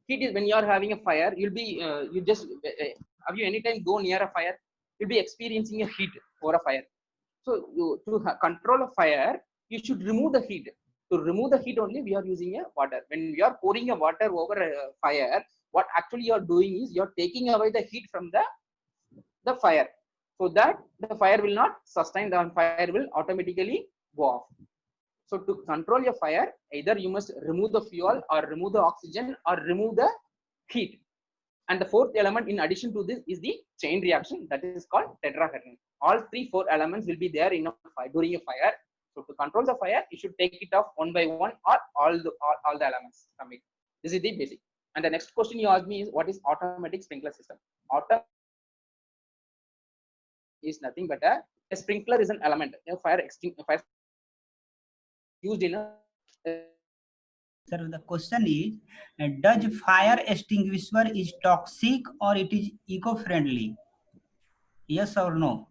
S4: Heat is when you are having a fire, you'll be, have you anytime go near a fire? You'll be experiencing a heat for a fire. So to control a fire, you should remove the heat. To remove the heat only, we are using a water. When we are pouring a water over a fire, what actually you are doing is you are taking away the heat from the fire, so that the fire will not sustain, the fire will automatically go off. So to control your fire, either you must remove the fuel or remove the oxygen or remove the heat. And the fourth element in addition to this is the chain reaction, that is called tetrahedron. All 3-4 elements will be there in a fire, during a fire. So to control the fire, you should take it off one by one or all the elements from it. This is the basic. And the next question you asked me is, what is automatic sprinkler system? Is nothing but a sprinkler is an element. A fire used in a.
S2: Sir, the question is, does fire extinguisher is toxic or it is eco-friendly? Yes or no?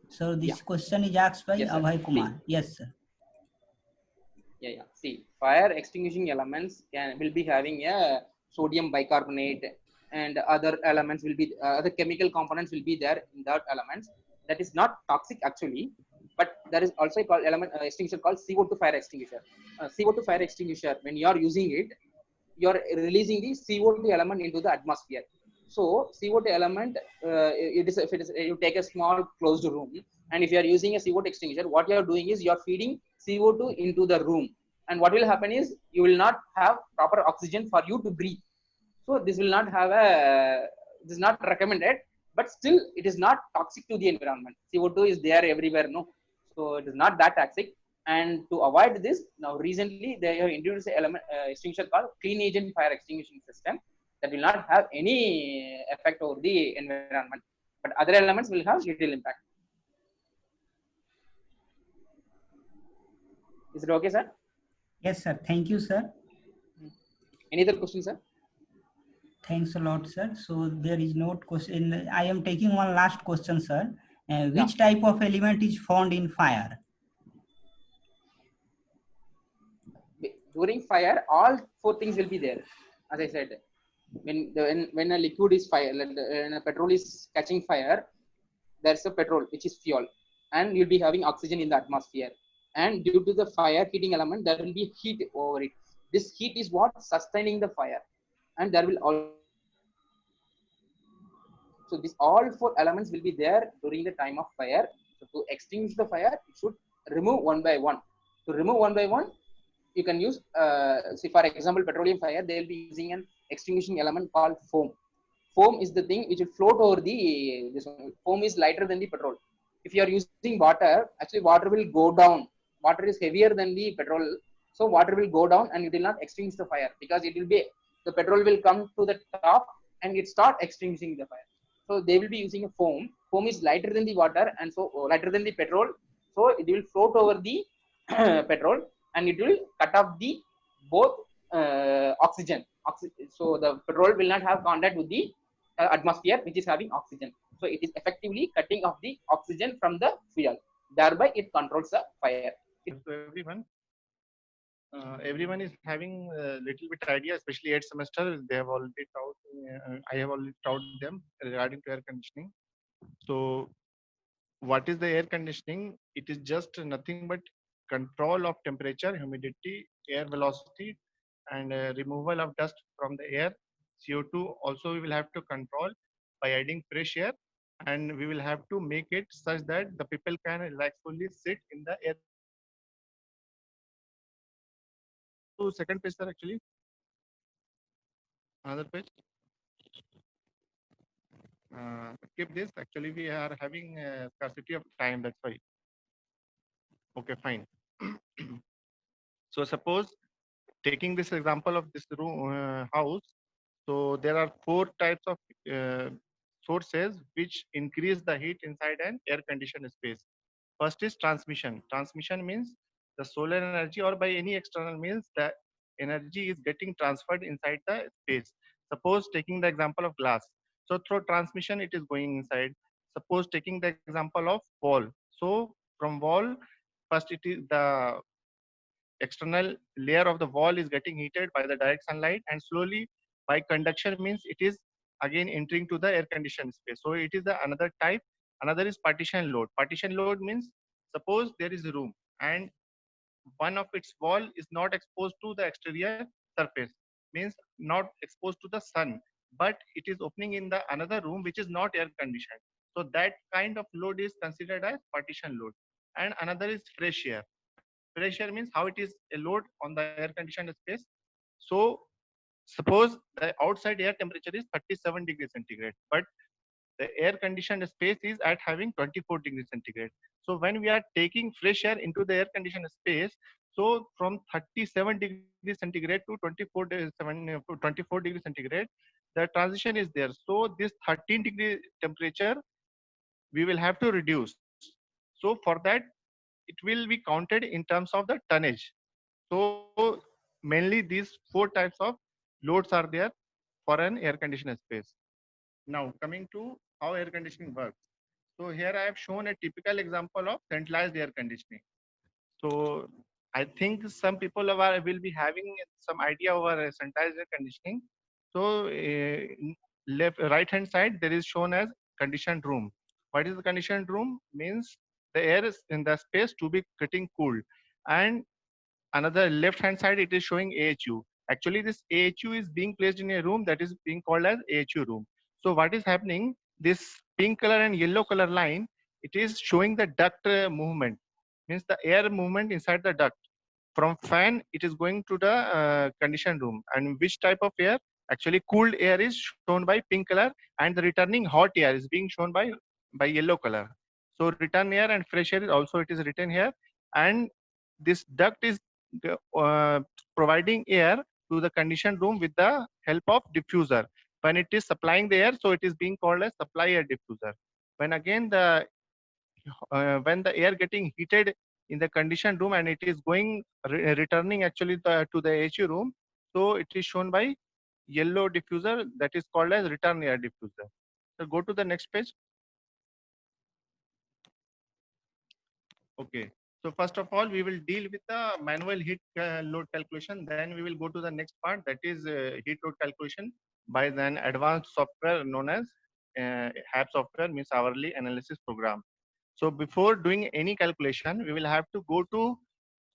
S2: So this question is asked by Abhay Kumar. Yes, sir.
S4: Yeah. See, fire extinguishing elements will be having a sodium bicarbonate, and other elements will be other chemical components will be there in that elements. That is not toxic actually, but there is also a element extinguisher called CO2 fire extinguisher. CO2 fire extinguisher, when you are using it, you are releasing the CO2 element into the atmosphere. So CO2 element, you take a small closed room, and if you are using a CO2 extinguisher, what you are doing is you are feeding CO2 into the room, and what will happen is you will not have proper oxygen for you to breathe. So this will not have this is not recommended, but still it is not toxic to the environment. CO2 is there everywhere, no? So it is not that toxic. And to avoid this, now recently they have introduced an element extinguisher called clean agent fire extinguishing system that will not have any effect over the environment, but other elements will have little impact. Is it okay, sir?
S2: Yes, sir. Thank you, sir.
S4: Any other questions, sir?
S2: Thanks a lot, sir. So there is no question. I am taking one last question, sir. Which type of element is found in fire?
S4: During fire, all 4 things will be there. As I said, when a liquid is fire, when a petrol is catching fire, there's a petrol which is fuel, and you'll be having oxygen in the atmosphere. And due to the fire heating element, there will be heat over it. This heat is what sustaining the fire, and there will also. So these all 4 elements will be there during the time of fire. So to extinguish the fire, you should remove one by one. To remove one by one, you can use, say for example, petroleum fire, they will be using an extinguishing element called foam. Foam is the thing which will float over this one. Foam is lighter than the petrol. If you are using water, actually water will go down. Water is heavier than the petrol. So water will go down and it will not extinguish the fire, because it will be, the petrol will come to the top and it start extinguishing the fire. So they will be using a foam. Foam is lighter than the water and so lighter than the petrol. So it will float over the petrol and it will cut off the both oxygen. so the petrol will not have contact with the atmosphere which is having oxygen. So it is effectively cutting off the oxygen from the fuel. Thereby, it controls the fire.
S5: So everyone is having a little bit idea, especially 8th semester. They have already taught. I have already taught them regarding to air conditioning. So, what is the air conditioning? It is just nothing but control of temperature, humidity, air velocity, and removal of dust from the air. CO2 also we will have to control by adding fresh air, and we will have to make it such that the people can relaxfully sit in the air. So second page, sir, actually. Another page. Keep this. Actually, we are having a scarcity of time. That's why. Okay, fine. So suppose taking this example of this room house. So there are 4 types of sources which increase the heat inside an air conditioned space. First is transmission. Transmission means the solar energy or by any external means the energy is getting transferred inside the space. Suppose taking the example of glass. So through transmission it is going inside. Suppose taking the example of wall. So from wall, first it is the external layer of the wall is getting heated by the direct sunlight, and slowly by conduction means it is again entering to the air conditioned space. So it is the another type. Another is partition load. Partition load means suppose there is a room and one of its wall is not exposed to the exterior surface, means not exposed to the sun, but it is opening in the another room which is not air conditioned. So that kind of load is considered as partition load. And another is fresh air. Fresh air means how it is a load on the air conditioned space. So suppose the outside air temperature is 37 degrees centigrade, but the air conditioned space is at having 24 degrees centigrade. So when we are taking fresh air into the air conditioned space, so from 37 degrees centigrade to 24 degrees centigrade, the transition is there. So this 13 degree temperature we will have to reduce. So for that it will be counted in terms of the tonnage. So mainly these 4 types of loads are there for an air conditioned space. Now coming to how air conditioning works. So here I have shown a typical example of centralized air conditioning. So I think some people will be having some idea over centralized air conditioning. So left right hand side there is shown as conditioned room. What is the conditioned room? Means the air is in the space to be getting cooled. And another left hand side it is showing AHU. Actually this AHU is being placed in a room that is being called as AHU room. So what is happening, this pink color and yellow color line, it is showing the duct movement, means the air movement inside the duct. From fan it is going to the conditioned room. And which type of air? Actually cooled air is shown by pink color, and the returning hot air is being shown by yellow color. So return air and fresh air is also it is written here. And this duct is providing air to the conditioned room with the help of diffuser. When it is supplying the air, so it is being called as supply air diffuser. When again the when the air getting heated in the conditioned room and it is going returning actually to the HU room, so it is shown by yellow diffuser, that is called as return air diffuser. So go to the next page. Okay. So first of all, we will deal with the manual heat load calculation. Then we will go to the next part, that is heat load calculation by an advanced software known as HAB software, means hourly analysis program. So before doing any calculation, we will have to go to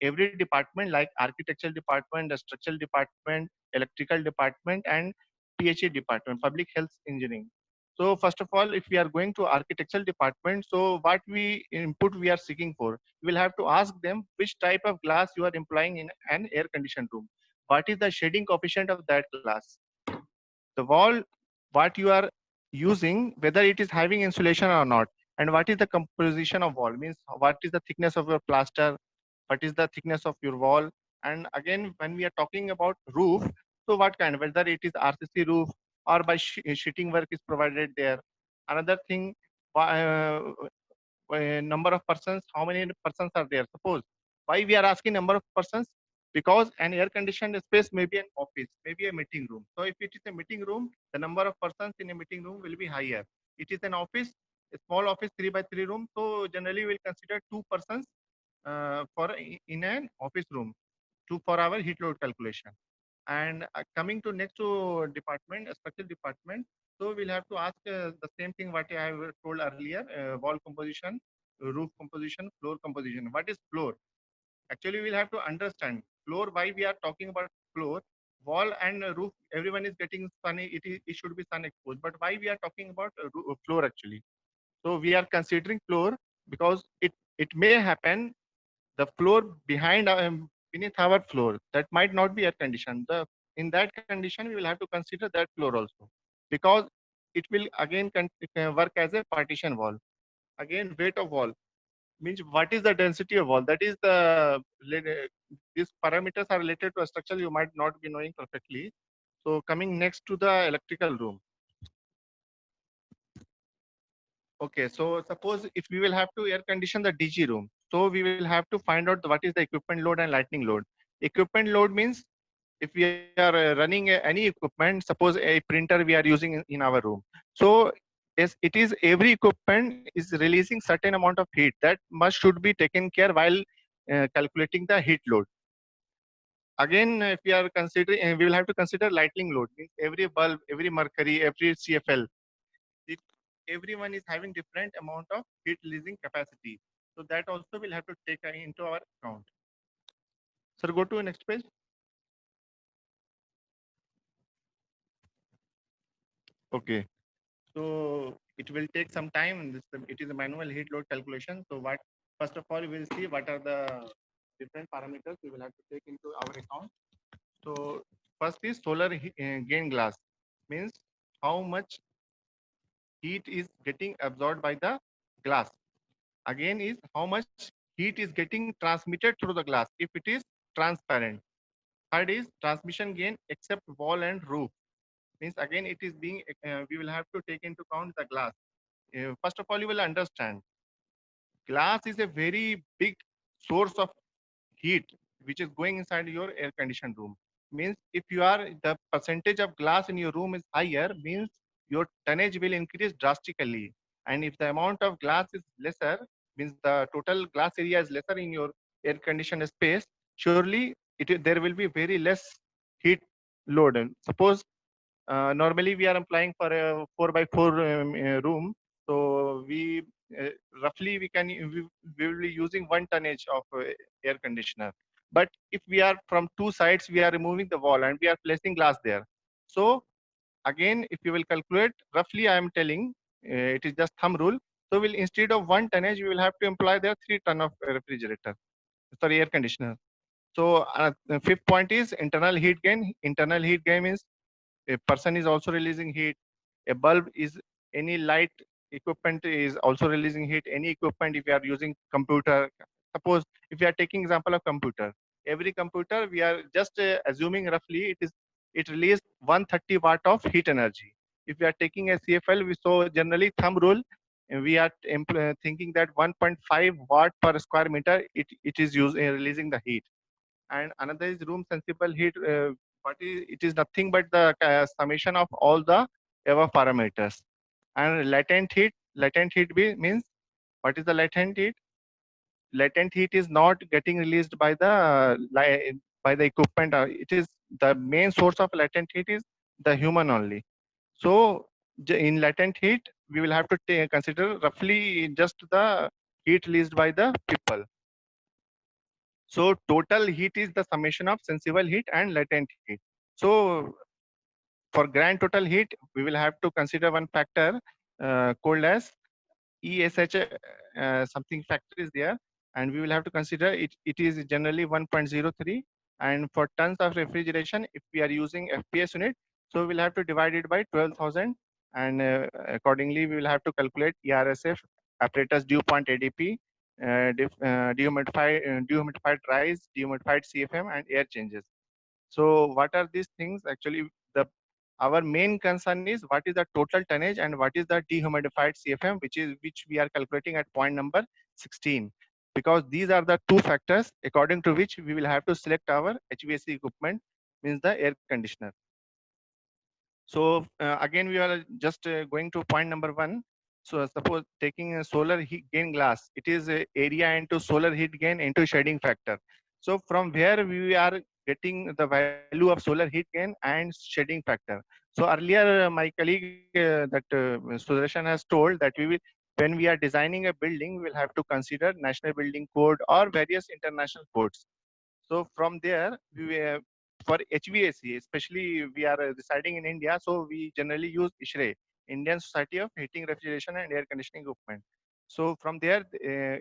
S5: every department like architectural department, the structural department, electrical department, and PHE department, public health engineering. So first of all, if we are going to architectural department, so what we input we are seeking for, we will have to ask them which type of glass you are employing in an air conditioned room. What is the shading coefficient of that glass? The wall, what you are using, whether it is having insulation or not, and what is the composition of wall, means what is the thickness of your plaster, what is the thickness of your wall. And again, when we are talking about roof, so what kind, whether it is RCC roof or by sheeting work is provided there. Another thing, number of persons, how many persons are there. Suppose why we are asking number of persons, because an air conditioned space may be an office, maybe a meeting room. So if it is a meeting room, the number of persons in a meeting room will be higher. It is an office, a small office, 3 by 3 room. So generally we'll consider 2 persons in an office room for our heat load calculation. And coming to next to department, structural department, so we'll have to ask the same thing what I have told earlier: wall composition, roof composition, floor composition. What is floor? Actually, we'll have to understand floor. Why we are talking about floor? Wall and roof, everyone is getting sunny. It should be sun exposed. But why we are talking about floor actually? So we are considering floor because it may happen the floor beneath our floor that might not be air conditioned. In that condition we will have to consider that floor also, because it will again work as a partition wall. Again, weight of wall means what is the density of wall, that is these parameters are related to a structure you might not be knowing perfectly. So coming next to the electrical room. Okay, so suppose if we will have to air condition the DG room, so we will have to find out what is the equipment load and lightning load. Equipment load means if we are running any equipment, suppose a printer we are using in our room. So yes, it is every equipment is releasing certain amount of heat that must should be taken care while calculating the heat load. Again, if we are considering, we will have to consider lightning load. Means every bulb, every mercury, every CFL, it, everyone is having different amount of heat releasing capacity. So that also will have to take into our account. Sir, go to next page. Okay. So it will take some time. It is a manual heat load calculation. So what, first of all, we will see what are the different parameters we will have to take into our account. So first is solar gain glass, means how much heat is getting absorbed by the glass. Again is how much heat is getting transmitted through the glass if it is transparent. Third is transmission gain except wall and roof, means again it is being we will have to take into account the glass. First of all, you will understand glass is a very big source of heat which is going inside your air conditioned room. Means if you are the percentage of glass in your room is higher, means your tonnage will increase drastically. And if the amount of glass is lesser, means the total glass area is lesser in your air conditioned space, surely there will be very less heat load. And suppose normally we are applying for a 4 by 4 room, so we uh, roughly we will be using 1 tonnage of air conditioner. But if we are from 2 sides, we are removing the wall and we are placing glass there. So again, if you will calculate roughly, I am telling it is just thumb rule. So will instead of 1 tonnage, we will have to employ there 3 ton of refrigerator, sorry, air conditioner. So the fifth point is internal heat gain. Internal heat gain means a person is also releasing heat. A bulb is any light equipment is also releasing heat. Any equipment, if you are using computer, suppose if you are taking example of computer, every computer we are just assuming roughly it release 130 watt of heat energy. If we are taking a CFL, we so generally thumb rule, we are thinking that 1.5 watt per square meter it is releasing the heat. And another is room sensible heat. What is it is nothing but the summation of all the above parameters. And latent heat means what is the latent heat? Latent heat is not getting released by the by the equipment. It is the main source of latent heat is the human only. So in latent heat, we will have to consider roughly just the heat released by the people. So total heat is the summation of sensible heat and latent heat. So for grand total heat, we will have to consider one factor called as ESH, something factor is there, and we will have to consider it is generally 1.03. And for tons of refrigeration, if we are using FPS unit, so we'll have to divide it by 12,000, and accordingly we will have to calculate ERSF, apparatus dew point ADP, dehumidified rise, dehumidified CFM, and air changes. So what are these things? Actually, our main concern is what is the total tonnage and what is the dehumidified CFM, which we are calculating at point number 16. because these are the two factors according to which we will have to select our HVAC equipment, means the air conditioner. So again, we are just going to point number one. So suppose taking a solar heat gain glass, it is area into solar heat gain into shading factor. So from where we are getting the value of solar heat gain and shading factor. So earlier, my colleague Sudarshan has told that we will, when we are designing a building, we will have to consider National Building Code or various international codes. So from there, for HVAC, especially we are residing in India, so we generally use ISHRE, Indian Society of Heating, Refrigeration and Air Conditioning Equipment. So from there,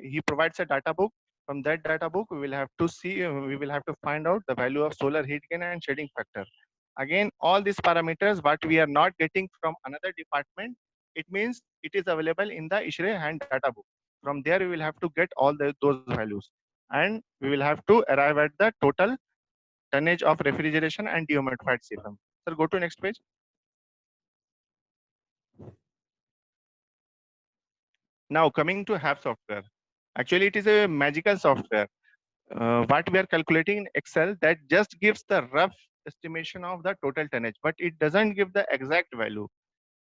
S5: he provides a data book. From that data book, we will have to see, we will have to find out the value of solar heat gain and shading factor. Again, all these parameters, what we are not getting from another department, it means it is available in the ISHRE hand data book. From there, we will have to get all those values, and we will have to arrive at the total tonnage of refrigeration and dehumidified CFM. Sir, go to next page. Now coming to HAP software. Actually, it is a magical software. What we are calculating in Excel, that just gives the rough estimation of the total tonnage, but it doesn't give the exact value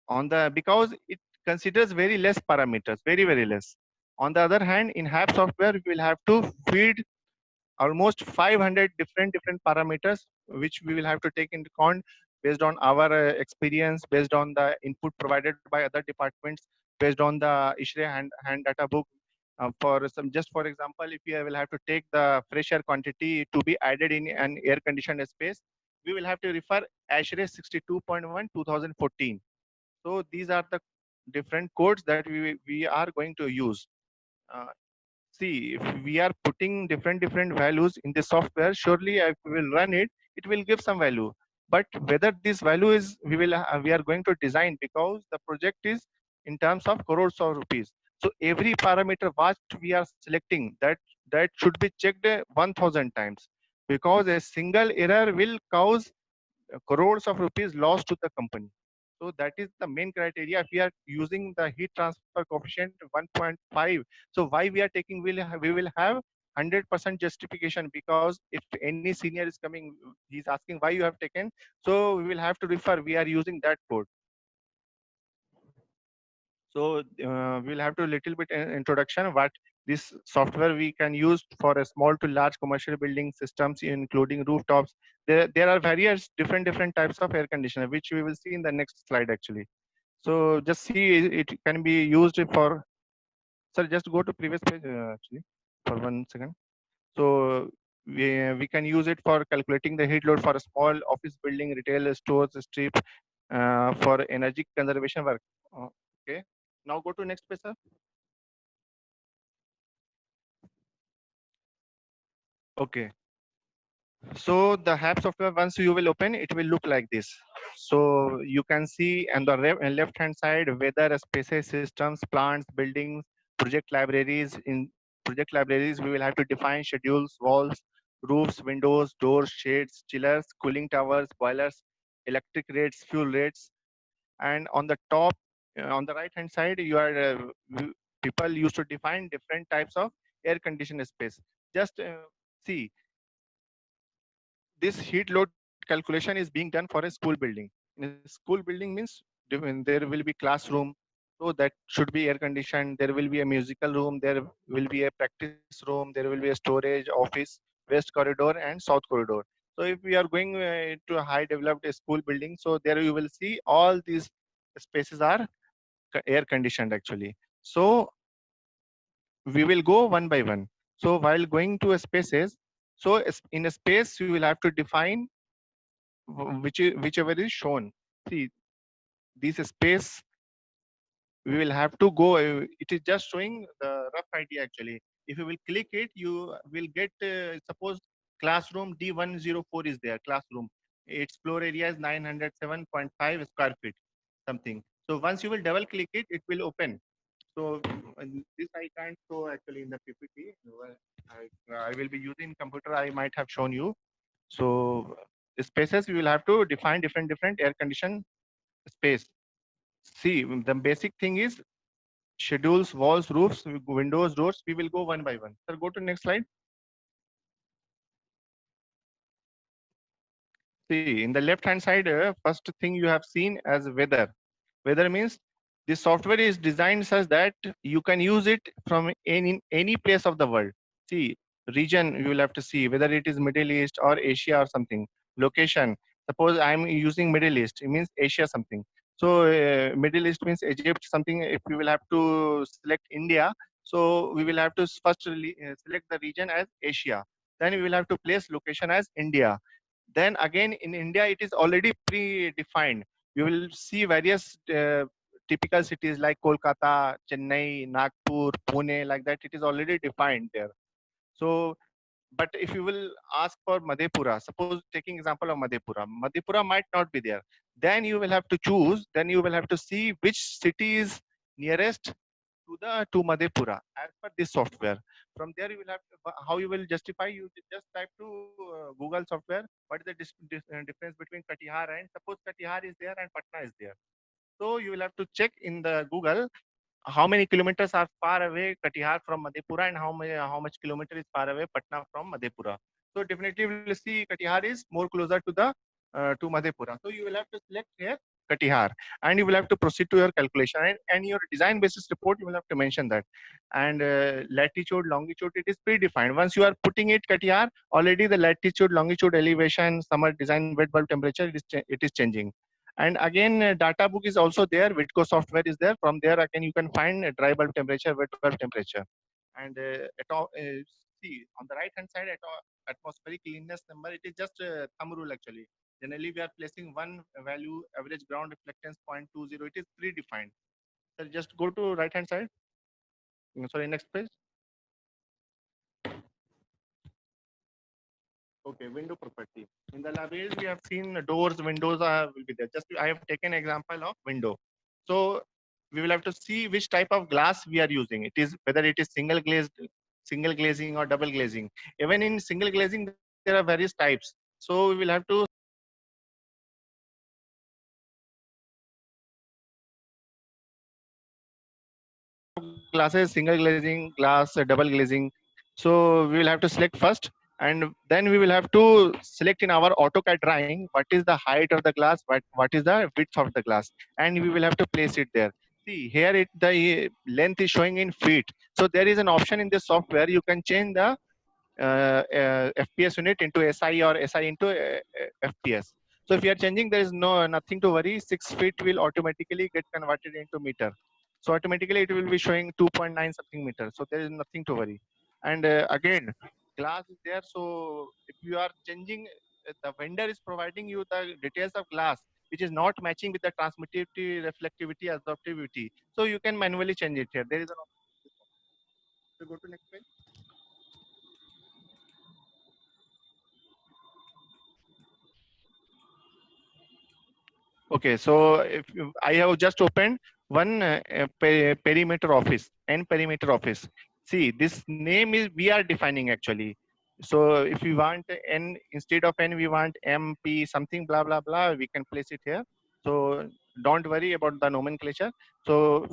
S5: on the, because it considers very less parameters, very less. On the other hand, in HAP software, we will have to feed almost 500 different parameters, which we will have to take into account based on our experience, based on the input provided by other departments, based on the ISHRE hand data book. For some, just for example, if you will have to take the fresh air quantity to be added in an air conditioned space, we will have to refer ASHRE 62.1 2014. So these are the different codes that we are going to use. Uh, See, if we are putting different values in the software, surely if we will run it, it will give some value. But whether this value is, we are going to design, because the project is in terms of crores of rupees. So every parameter what we are selecting, that should be checked 1000 times, because a single error will cause crores of rupees lost to the company. So that is the main criteria. If we are using the heat transfer coefficient 1.5, so why we are taking, we will have 100% justification, because if any senior is coming, he's asking why you have taken. So we will have to refer, we are using that code. So we'll have to little bit introduction what this software we can use for a small to large commercial building systems, including rooftops. There are various different types of air conditioner, which we will see in the next slide actually. So just see, it can be used for, sir, just go to previous page actually for 1 second. So we can use it for calculating the heat load for a small office building, retail stores, strip, for energy conservation work. Okay. Now go to next page, sir. Okay. So the HAP software, once you will open, it will look like this. So you can see on the left hand side, weather, spaces, systems, plants, buildings, project libraries. In project libraries, we will have to define schedules, walls, roofs, windows, doors, shades, chillers, cooling towers, boilers, electric rates, fuel rates. And on the top, on the right hand side, you are people used to define different types of air conditioned space. Just see, this heat load calculation is being done for a school building. In a school building means there will be classroom, so that should be air conditioned. There will be a musical room, there will be a practice room, there will be a storage, office, west corridor and south corridor. So if we are going to a high developed school building, so there you will see all these spaces are air conditioned actually. So we will go one by one. So while going to a spaces, so in a space you will have to define whichever is shown. See, this space we will have to go. It is just showing the rough idea actually. If you will click it, you will get suppose classroom D104 is there. Classroom, its floor area is 907.5 square feet something. So once you will double click it, it will open. So this I can't show actually in the PPT. I will be using computer. I might have shown you. So spaces we will have to define different air condition space. See, the basic thing is schedules, walls, roofs, windows, doors. We will go one by one. Sir, go to next slide. See, in the left hand side, first thing you have seen as weather. Weather means the software is designed such that you can use it from any place of the world. See, region you will have to see whether it is Middle East or Asia or something. Location. Suppose I'm using Middle East, it means Asia something. So Middle East means Egypt something. If we will have to select India, so we will have to first select the region as Asia. Then we will have to place location as India. Then again in India, it is already predefined. You will see various typical cities like Kolkata, Chennai, Nagpur, Pune, like that. It is already defined there. So, but if you will ask for Madhepura, suppose taking example of Madhepura, Madhepura might not be there. Then you will have to choose. Then you will have to see which city is nearest to Madhepura as per this software. From there, you will have to, how you will justify. You just type to Google software. What is the difference between Katihar and suppose Katihar is there and Patna is there. So you will have to check in the Google how many kilometers are far away Katihar from Madhepura and how much kilometer is far away Patna from Madhepura. So definitely we will see Katihar is more closer to the to Madhepura. So you will have to select here Katihar and you will have to proceed to your calculation and your design basis report you will have to mention that. And latitude, longitude, it is predefined. Once you are putting it Katihar, already the latitude, longitude, elevation, summer design, wet bulb temperature, it is changing. And again, data book is also there. Vitco software is there. From there, again, you can find dry bulb temperature, wet bulb temperature. And see on the right hand side, atmospheric cleanness number, it is just a thumb rule actually. Generally, we are placing one value, average ground reflectance 0.20. It is predefined. So just go to right hand side. Sorry, next page. Okay, window property. In the labels, we have seen doors, windows will be there. Just I have taken example of window. So we will have to see which type of glass we are using. It is whether it is single glazing or double glazing. Even in single glazing, there are various types. So we will have to glasses, single glazing, glass, double glazing. So we will have to select first, and then we will have to select in our AutoCAD drawing what is the height of the glass, what is the width of the glass, and we will have to place it there. See here, the length is showing in feet. So there is an option in this software. You can change the FPS unit into SI or SI into FPS. So if you are changing, there is nothing to worry. 6 feet will automatically get converted into meter. So automatically it will be showing 2.9 something meters. So there is nothing to worry. And again, glass is there. So if you are changing, the vendor is providing you the details of glass, which is not matching with the transmittivity, reflectivity, absorptivity. So you can manually change it here. There is an option. So go to next page. Okay, so if I have just opened one perimeter office and perimeter office. See, this name is we are defining actually. So if we want n instead of n, we want MP something blah blah blah. We can place it here. So don't worry about the nomenclature. So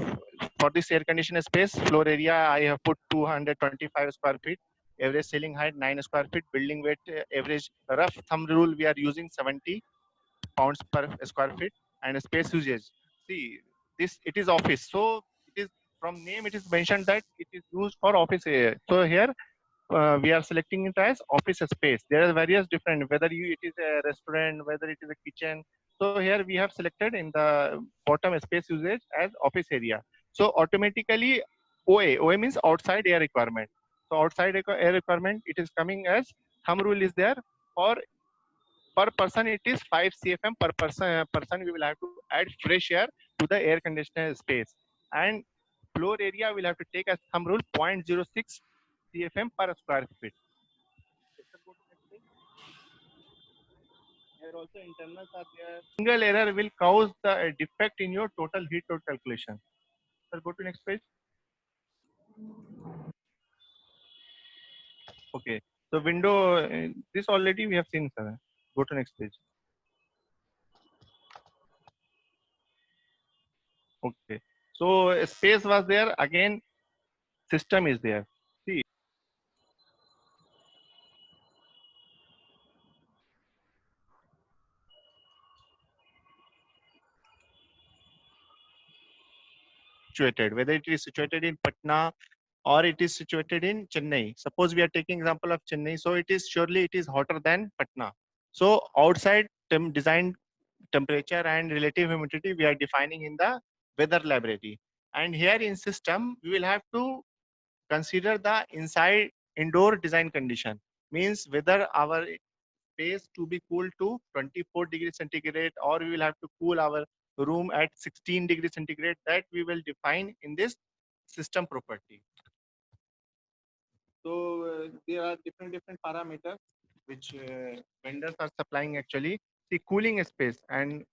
S5: for this air conditioner space floor area, I have put 225 square feet. Average ceiling height 9 square feet. Building weight average rough thumb rule we are using 70 pounds per square feet. And space usage, see this, it is office, so it is from name it is mentioned that it is used for office area. So here we are selecting it as office space. There are various different, whether it is a restaurant, whether it is a kitchen. So here we have selected in the bottom space usage as office area. So automatically OA means outside air requirement. So outside air requirement, it is coming as thumb rule is there. For per person it is 5 cfm per person we will have to add fresh air to the air conditioner space, and floor area will have to take as thumb rule 0.06 cfm per square feet. Here also internals are there. Single error will cause the defect in your total heat load calculation. Sir, go to next page. Okay, so window this already we have seen, sir. Go to next page. Okay, So space was there, again system is there. See, situated, whether it is situated in Patna or it is situated in Chennai. Suppose we are taking example of Chennai, so it is surely it is hotter than Patna. So outside design temperature and relative humidity we are defining in the weather library. And here in system we will have to consider the inside indoor design condition, means whether our space to be cooled to 24 degrees centigrade or we will have to cool our room at 16 degrees centigrade, that we will define in this system property. So there are different parameters which vendors are supplying actually. See, cooling space and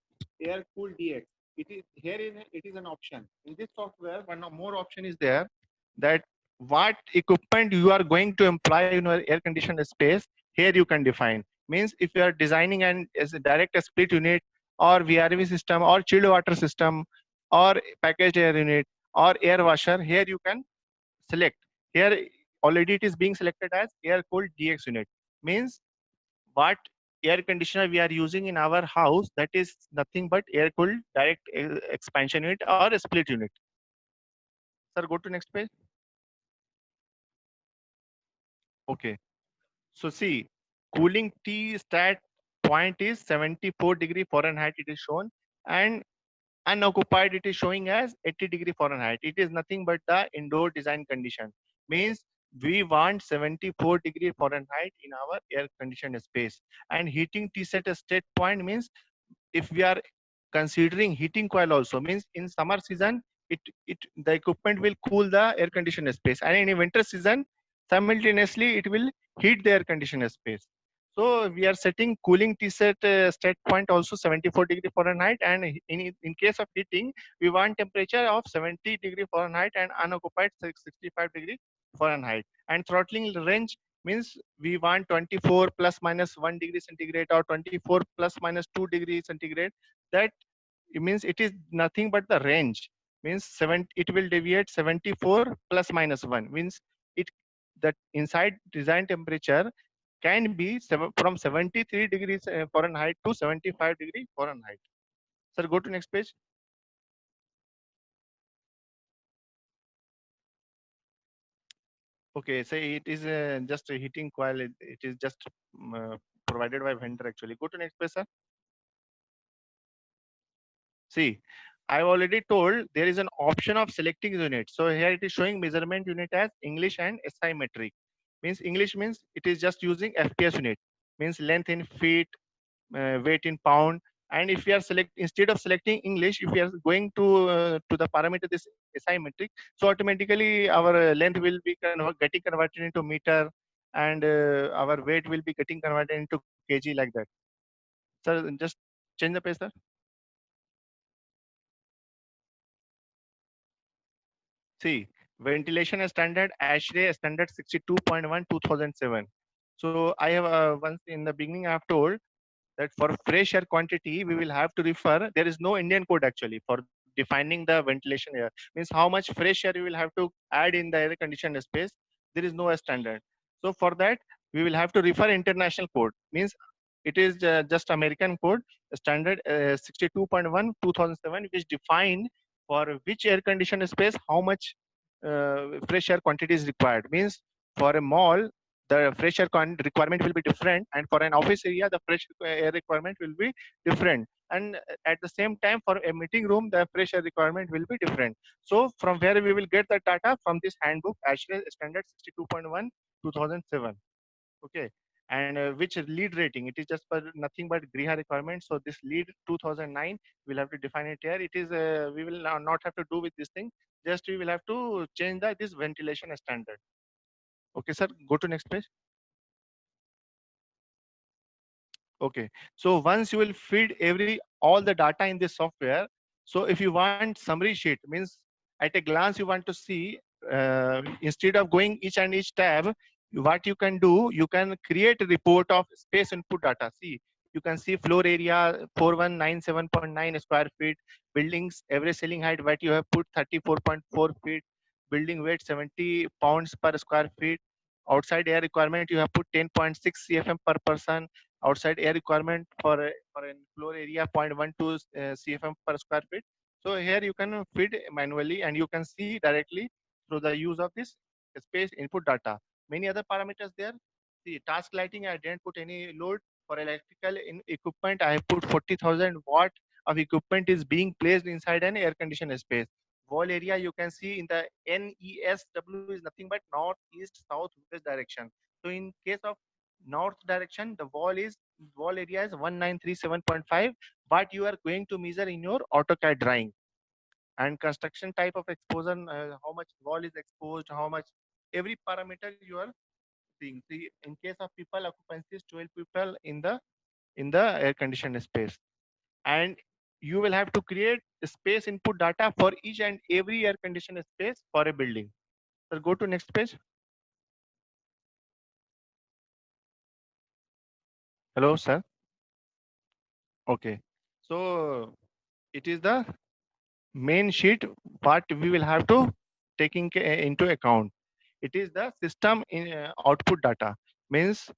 S5: air cool DX. It is here in it is an option. In this software, one more option is there, that what equipment you are going to employ in your air conditioned space. Here you can define. Means if you are designing and as a direct split unit or VRV system or chilled water system or packaged air unit or air washer, here you can select. Here already it is being selected as air cooled DX unit. Means what air conditioner we are using in our house, that is nothing but air cooled direct expansion unit or a split unit. Sir, go to next page. Okay. So see, cooling T stat point is 74 degree Fahrenheit it is shown, and unoccupied it is showing as 80 degree Fahrenheit. It is nothing but the indoor design condition. Means we want 74 degree Fahrenheit in our air conditioned space. And heating T set a state point means if we are considering heating coil also, means in summer season it the equipment will cool the air conditioned space, and in winter season simultaneously it will heat the air conditioned space. So we are setting cooling T set state point also 74 degree Fahrenheit, and in case of heating we want temperature of 70 degree Fahrenheit and unoccupied 65 degree Fahrenheit. And throttling range means we want 24 plus minus 1 degree centigrade or 24 plus minus 2 degree centigrade. That it means it is nothing but the range, means it will deviate 74 plus minus 1, means it that inside design temperature can be from 73 degrees Fahrenheit to 75 degree Fahrenheit. Sir, go to next page. Okay, so it is just a heating coil. It is just provided by vendor actually. Go to next page, sir. See, I've already told there is an option of selecting unit. So here it is showing measurement unit as English and SI metric. Means English means it is just using FPS unit. Means length in feet, weight in pound. And if we are instead of selecting English, if we are going to the parameter this SI metric, so automatically our length will be getting converted into meter, and our weight will be getting converted into kg like that. Sir, just change the page, sir. See, ventilation standard ASHRAE standard 62.1 2007. So I have once in the beginning I have told that for fresh air quantity we will have to refer. There is no Indian code actually for defining the ventilation air. Means how much fresh air you will have to add in the air conditioned space. There is no standard. So for that we will have to refer international code. Means it is just American code standard 62.1 2007, which define for which air conditioned space how much fresh air quantity is required. Means for a mall the fresh air requirement will be different, and for an office area the fresh air requirement will be different, and at the same time for a meeting room the fresh air requirement will be different. So from where we will get the data? From this handbook ASHRAE standard 62.1 2007. Okay. And which lead rating? It is just for nothing but Griha requirement. So this lead 2009, we'll have to define it here. It is we will not have to do with this thing. Just we will have to change this ventilation standard. Okay, sir. Go to next page. Okay. So once you will feed all the data in this software. So if you want summary sheet, means at a glance you want to see instead of going each tab, what you can do, you can create a report of space input data. See, You can see floor area 4197.9 square feet. Buildings average ceiling height what you have put 34.4 feet. Building weight 70 pounds per square feet. Outside air requirement you have put 10.6 CFM per person. Outside air requirement for a floor area 0.12 CFM per square feet. So here you can feed manually and you can see directly through the use of this space input data. Many other parameters there. See task lighting, I didn't put any load. For electrical equipment, I have put 40,000 watt of equipment is being placed inside an air conditioned space. Wall area you can see in the NESW is nothing but north, east, south, west direction. So in case of north direction, the wall area is 1937.5, but you are going to measure in your AutoCAD drawing. And construction type of exposure, how much wall is exposed, how much, every parameter you are seeing. See, in case of people, occupancy is 12 people in the air conditioned space, and you will have to create space input data for each and every air conditioned space for a building. So go to next page. Hello, sir. Okay. So it is the main sheet what we will have to taking into account. It is the system in output data. Means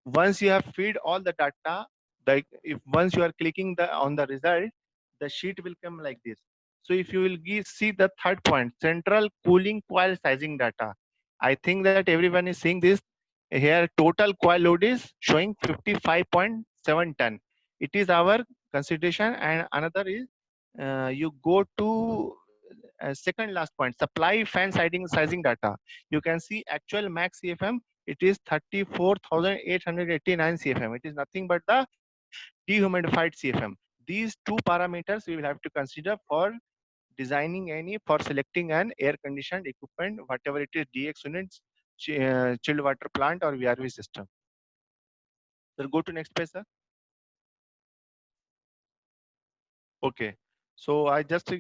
S5: once you have feed all the data, like if once you are clicking on the result, the sheet will come like this. So if you will see the third point, central cooling coil sizing data. I think that everyone is seeing this. Here total coil load is showing 55.7 ton. It is our consideration. And another is you go to second last point, supply fan sizing data. You can see actual max CFM, it is 34,889 CFM. It is nothing but the dehumidified CFM. These two parameters we will have to consider for designing for selecting an air conditioned equipment, whatever it is, DX units, chilled water plant or VRV system. So go to next page, sir. Okay. So I just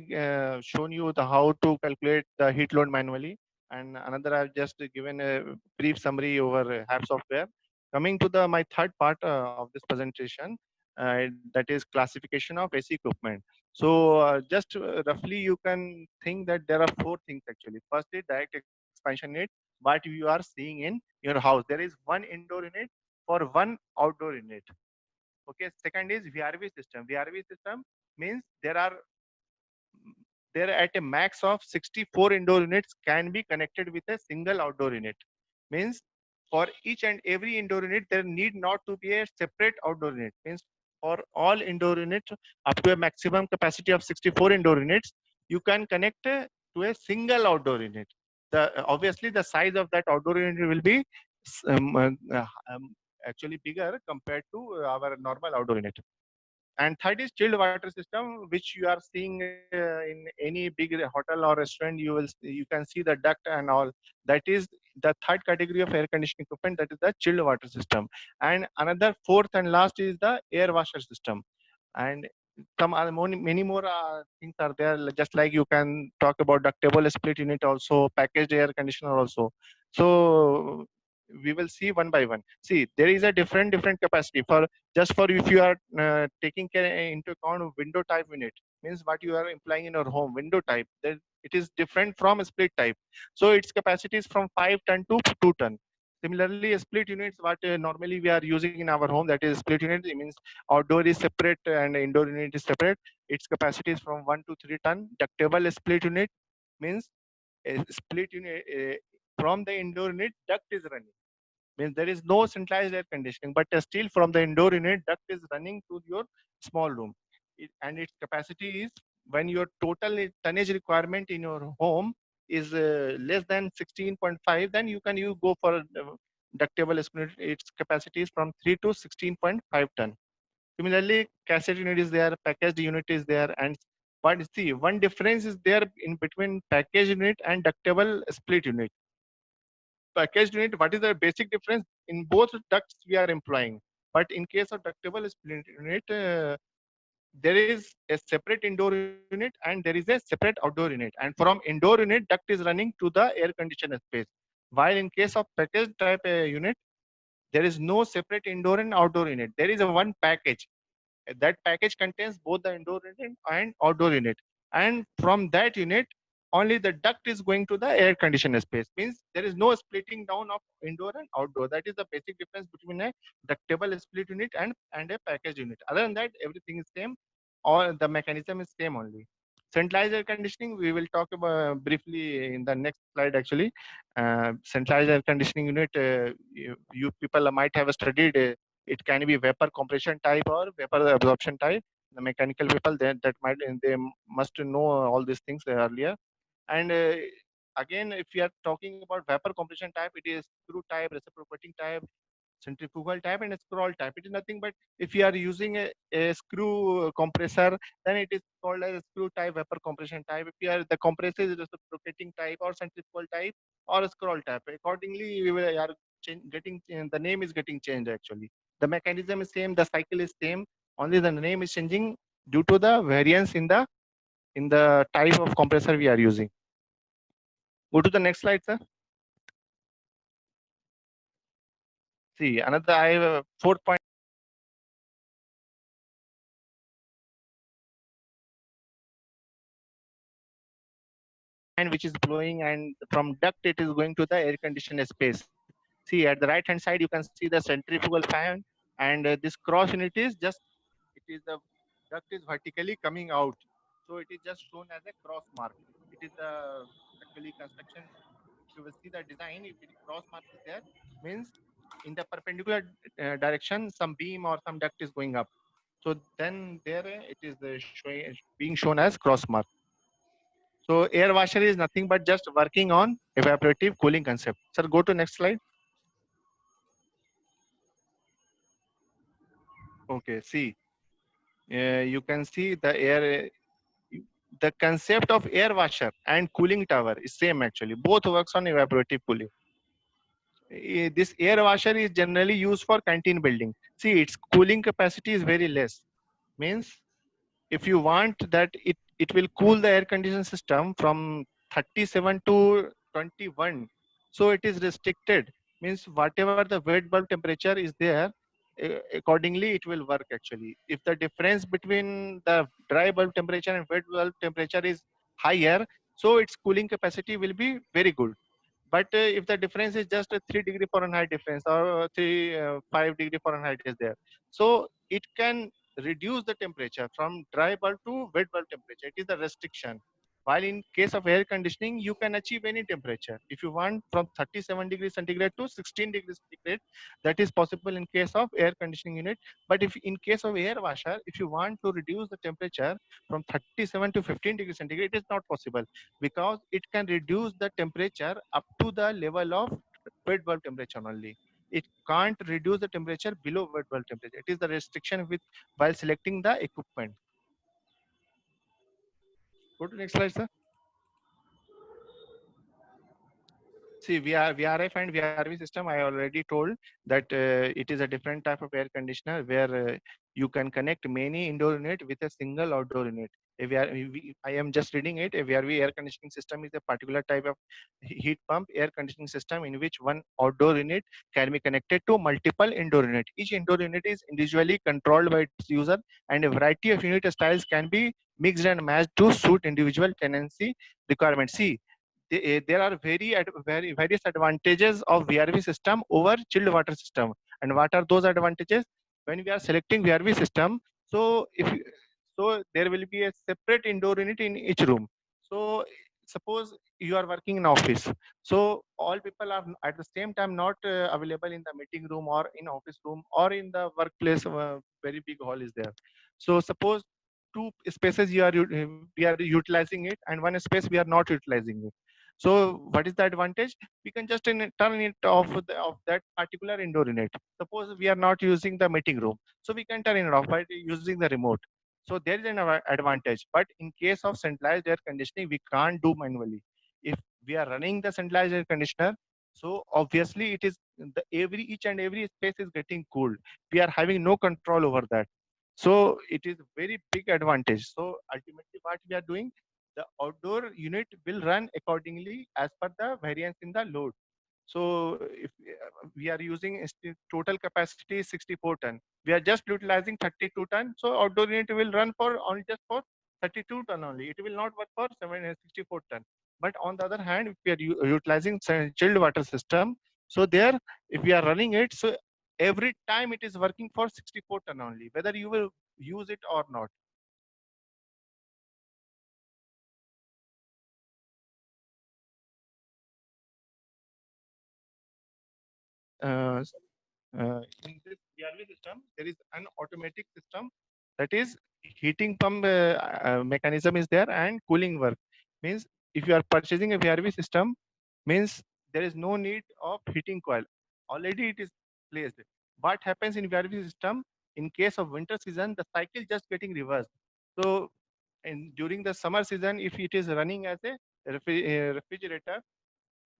S5: shown you the how to calculate the heat load manually, and another I've just given a brief summary over HAB software. Coming to my third part of this presentation, that is classification of AC equipment. So just roughly you can think that there are four things actually. First is direct expansion unit, what you are seeing in your house. There is one indoor unit for one outdoor unit. Okay. Second is VRV system. VRV system means there at a max of 64 indoor units can be connected with a single outdoor unit. Means for each and every indoor unit there need not to be a separate outdoor unit. Means for all indoor units up to a maximum capacity of 64 indoor units, you can connect to a single outdoor unit. Obviously the size of that outdoor unit will be actually bigger compared to our normal outdoor unit. And third is chilled water system, which you are seeing in any big hotel or restaurant. You can see the duct and all. That is the third category of air conditioning equipment. That is the chilled water system. And another fourth and last is the air washer system. And many more things are there. Just like you can talk about ductable split unit also, packaged air conditioner also. So we will see one by one. See, there is a different capacity for just for if you are taking care into account of window type unit, means what you are implying in your home window type, that it is different from a split type. So its capacity is from 5 ton to 2 ton. Similarly, split units what normally we are using in our home, that is split unit, it means outdoor is separate and indoor unit is separate. Its capacity is from 1 to 3 ton. Ductable split unit means a split unit from the indoor unit duct is running. Means there is no centralized air conditioning, but still from the indoor unit duct is running to your small room. And its capacity is, when your total tonnage requirement in your home is less than 16.5, then you go for ductable split. Its capacity is from 3 to 16.5 ton. Similarly, cassette unit is there, packaged unit is there, and but see, one difference is there in between packaged unit and ductable split unit. Packaged unit, what is the basic difference? In both ducts we are employing, but in case of ductable split unit, there is a separate indoor unit and there is a separate outdoor unit, and from indoor unit duct is running to the air conditioner space. While in case of packaged type unit, There is no separate indoor and outdoor unit. There is a one package. That package contains both the indoor unit and outdoor unit. And from that unit, only the duct is going to the air conditioner space. Means there is no splitting down of indoor and outdoor. That is the basic difference between a ductable split unit and a package unit. Other than that, everything is same, or the mechanism is same only. Centralized air conditioning, we will talk about briefly in the next slide actually. Centralized air conditioning unit, you people might have studied, it can be vapor compression type or vapor absorption type. The mechanical people, that might, they must know all these things earlier. And again, if we are talking about vapor compression type, it is screw type, reciprocating type, centrifugal type, and a scroll type. It is nothing but if you are using a screw compressor, then it is called as a screw type vapor compression type. If you are, the compressor is reciprocating type or centrifugal type or a scroll type. Accordingly, we will are getting, the name is getting changed actually. The mechanism is same, the cycle is same, only the name is changing due to the variance in the type of compressor we are using. Go to the next slide, sir. See, another, I have a fourth point. Which is blowing, and from duct it is going to the air conditioner space. See, at the right hand side, you can see the centrifugal fan, and this cross unit is just, it is the duct is vertically coming out. So it is just shown as a cross mark. It is the actually construction. If you will see the design, if it cross mark is there, means in the perpendicular direction, some beam or some duct is going up. So then there it is being shown as cross mark. So air washer is nothing but just working on evaporative cooling concept. Sir, go to next slide. Okay, see, you can see the air, the concept of air washer and cooling tower is same actually. Both works on evaporative cooling. This air washer is generally used for canteen building. See, its cooling capacity is very less. Means if you want that it will cool the air conditioning system from 37 to 21, so it is restricted. Means whatever the wet bulb temperature is there, accordingly it will work actually. If the difference between the dry bulb temperature and wet bulb temperature is higher, so its cooling capacity will be very good. But if the difference is just a 3 degree Fahrenheit difference, or 5 degree Fahrenheit is there, so it can reduce the temperature from dry bulb to wet bulb temperature. It is the restriction. While in case of air conditioning, you can achieve any temperature. If you want from 37 degrees centigrade to 16 degrees centigrade, that is possible in case of air conditioning unit. But if in case of air washer, if you want to reduce the temperature from 37 to 15 degrees centigrade, it is not possible, because it can reduce the temperature up to the level of wet bulb temperature only. It can't reduce the temperature below wet bulb temperature. It is the restriction with while selecting the equipment. Go to next slide, sir. See, VRF and VRV system, I already told that it is a different type of air conditioner where you can connect many indoor unit with a single outdoor unit. I am just reading it. A VRV air conditioning system is a particular type of heat pump air conditioning system in which one outdoor unit can be connected to multiple indoor unit. Each indoor unit is individually controlled by its user, and a variety of unit styles can be mixed and matched to suit individual tenancy requirements. See, there are very various advantages of VRV system over chilled water system. And what are those advantages? When we are selecting VRV system, so so there will be a separate indoor unit in each room. So suppose you are working in office, so all people are at the same time not available in the meeting room or in office room or in the workplace. Very big hall is there. So suppose two spaces we are utilizing it, and one space we are not utilizing it. So what is the advantage? We can just turn it off of that particular indoor unit. Suppose we are not using the meeting room, so we can turn it off by using the remote. So there is an advantage. But in case of centralized air conditioning, we can't do manually. If we are running the centralized air conditioner, so obviously it is each and every space is getting cooled. We are having no control over that. So it is very big advantage. So ultimately, what we are doing, the outdoor unit will run accordingly as per the variance in the load. So if we are using total capacity is 64 ton, we are just utilizing 32 ton. So outdoor unit will run for only just for 32 ton only. It will not work for 64 ton. But on the other hand, if we are utilizing chilled water system, so there, if we are running it, so every time it is working for 64 ton only, whether you will use it or not. Uh, in this DRV system, there is an automatic system, that is heating pump mechanism is there, and cooling work. Means if you are purchasing a VRV system, means there is no need of heating coil. Already it is placed. What happens in VRV system, in case of winter season, the cycle just getting reversed. So during the summer season, if it is running as a refrigerator,